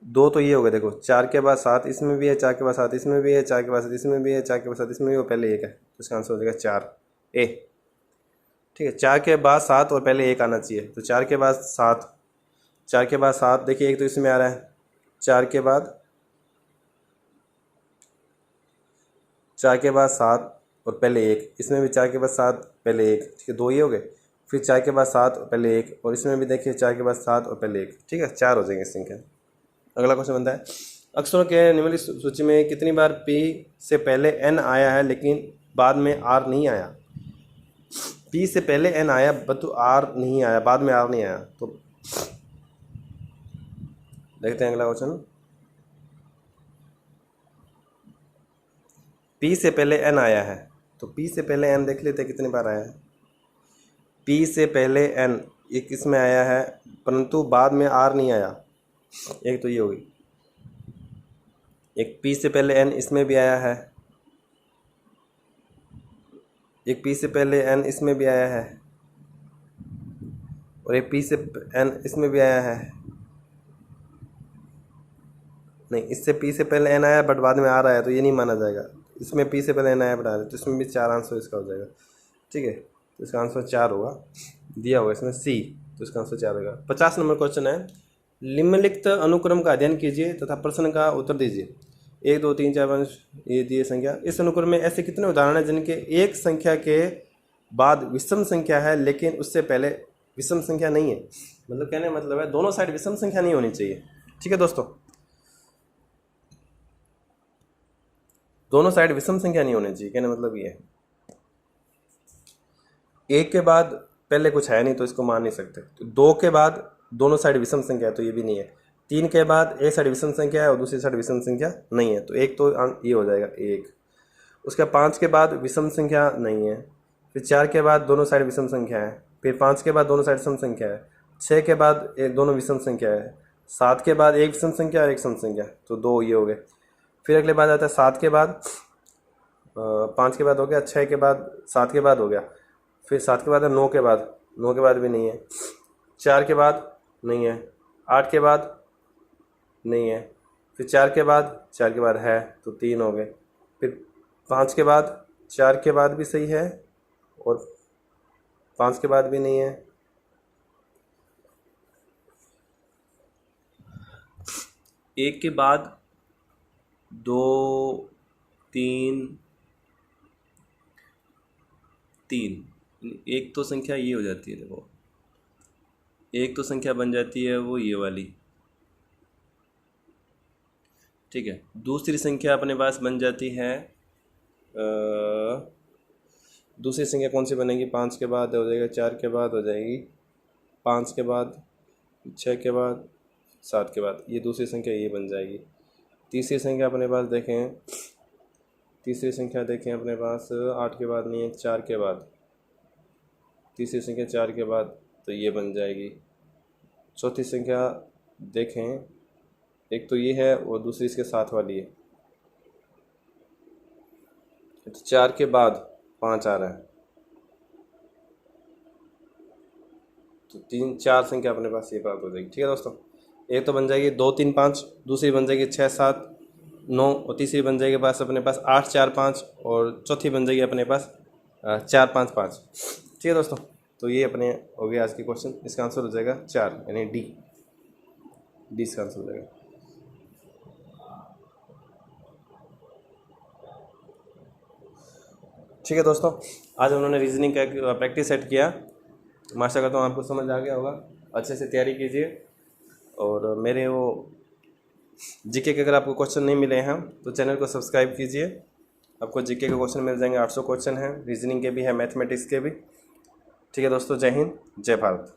2 तो ये हो गए। देखो, 4 के बाद 7 इसमें भी है, 4 के बाद 7 इसमें भी है, 4 के बाद 7 इसमें भी है, 4 के बाद 7 इसमें भी है, और पहले 1 है, तो इसका आंसर हो जाएगा 4 ए। ठीक है, 4 के बाद 7 और पहले 1 आना चाहिए, तो 4 के बाद 7, 4 के बाद 7, देखिए एक तो इसमें आ रहा है, 4 के बाद 7 और पहले 1, इसमें भी 4 के बाद 7 पहले 1, ठीक है, 2 ये हो गए। फिर 4 के बाद 7 और पहले 1, और इसमें भी देखिए 4 के बाद 7 और पहले 1, ठीक है, 4 हो जाएंगे इस संख्या। अगला क्वेश्चन बनता है, अक्षरों के निम्नलिखित सूची में कितनी बार पी से पहले एन आया है लेकिन बाद में आर नहीं आया? पी से पहले एन आया परंतु आर नहीं आया, बाद में आर नहीं आया। तो देखते हैं अगला क्वेश्चन। पी से पहले एन आया है, तो पी से पहले एन देख लेते हैं कितनी बार आया है। पी से पहले एन ये किस में आया है, परंतु बाद में आर नहीं आया, एक तो ये होगी। एक पी से पहले एन इसमें भी आया है, एक पी से पहले एन इसमें भी आया है, और एक पी से एन इसमें भी आया है। नहीं, इससे पी से पहले एन आया बट बाद में आ रहा है, तो ये नहीं माना जाएगा। इसमें पी से पहले एन आया बट आ रहा है, तो इसमें भी 4 आंसर इसका हो जाएगा। ठीक है, तो इसका आंसर 4 होगा, दिया हुआ इसमें सी, तो इसका आंसर 4 होगा। 50 नंबर क्वेश्चन है, निम्नलिखित अनुक्रम का अध्ययन कीजिए तथा प्रश्न का उत्तर दीजिए। 1 2 3 4 5 ये दिए संख्या। इस अनुक्रम में ऐसे कितने उदाहरण हैं जिनके एक संख्या के बाद विषम संख्या है लेकिन उससे पहले विषम संख्या नहीं है? मतलब कहने का मतलब है दोनों साइड विषम संख्या नहीं होनी चाहिए। ठीक है दोस्तों, दोनों साइड विषम संख्या नहीं होनी चाहिए, कहने मतलब ये है। 1 के बाद पहले कुछ है नहीं तो इसको मान नहीं सकते। तो 2 के बाद दोनों साइड विषम संख्या है तो ये भी नहीं है। 3 के बाद एक साइड विषम संख्या है और दूसरी साइड विषम संख्या नहीं है, तो एक तो ये हो जाएगा 1। उसके 5 के बाद विषम संख्या नहीं है। फिर 4 के बाद दोनों साइड विषम संख्या है। फिर 5 के बाद दोनों साइड सम संख्या है। 6 के बाद एक दोनों विषम संख्या है। 7 के बाद एक विषम संख्या और एक सम संख्या, तो 2 ये हो गए। फिर अगले बाद आता है 7 के बाद 5 के बाद हो गया, 6 के बाद 7 के बाद हो गया। फिर 7 के बाद है 9 के बाद, 9 के बाद भी नहीं है। 4 के बाद नहीं है। 8 के बाद नहीं है। फिर 4 के बाद है, तो 3 हो गए। फिर 5 के बाद 4 के बाद भी सही है और 5 के बाद भी नहीं है। 1 के बाद 2 3 3, एक तो संख्या ये हो जाती है। देखो, एक तो संख्या बन जाती है वो ये वाली, ठीक है। दूसरी संख्या अपने पास बन जाती है, दूसरी संख्या कौन सी बनेगी? 5 के बाद हो जाएगा, 4 के बाद हो जाएगी, 5 के बाद 6 के बाद 7 के बाद, ये दूसरी संख्या ये बन जाएगी। तीसरी संख्या अपने पास देखें, तीसरी संख्या देखें अपने पास 8 के बाद नहीं है, 4 के बाद, तीसरी संख्या 4 के बाद, तो ये बन जाएगी। चौथी संख्या देखें, एक तो ये है और दूसरी इसके साथ वाली है, तो 4 के बाद 5 आ रहा है, तो 3 4 संख्या अपने पास ये प्राप्त हो जाएगी। ठीक है दोस्तों, एक तो बन जाएगी 2 3 5, दूसरी बन जाएगी 6 7 9, और तीसरी बन जाएगी पास अपने पास 8 4 5, और चौथी बन जाएगी अपने पास 4 5 5। ठीक है दोस्तों, तो ये अपने हो गया आज के क्वेश्चन। इसका आंसर हो जाएगा 4, यानी डी इसका आंसर हो जाएगा। ठीक है दोस्तों, आज उन्होंने रीजनिंग का प्रैक्टिस सेट किया। आशा करता हूँ आपको समझ आ गया होगा। अच्छे से तैयारी कीजिए। और मेरे वो जीके के अगर आपको क्वेश्चन नहीं मिले हैं तो चैनल को सब्सक्राइब कीजिए। आपको जीके के क्वेश्चन मिल जाएंगे, 800 क्वेश्चन हैं, रीजनिंग के भी हैं, मैथमेटिक्स के भी। ठीक है दोस्तों, जय हिंद, जय भारत।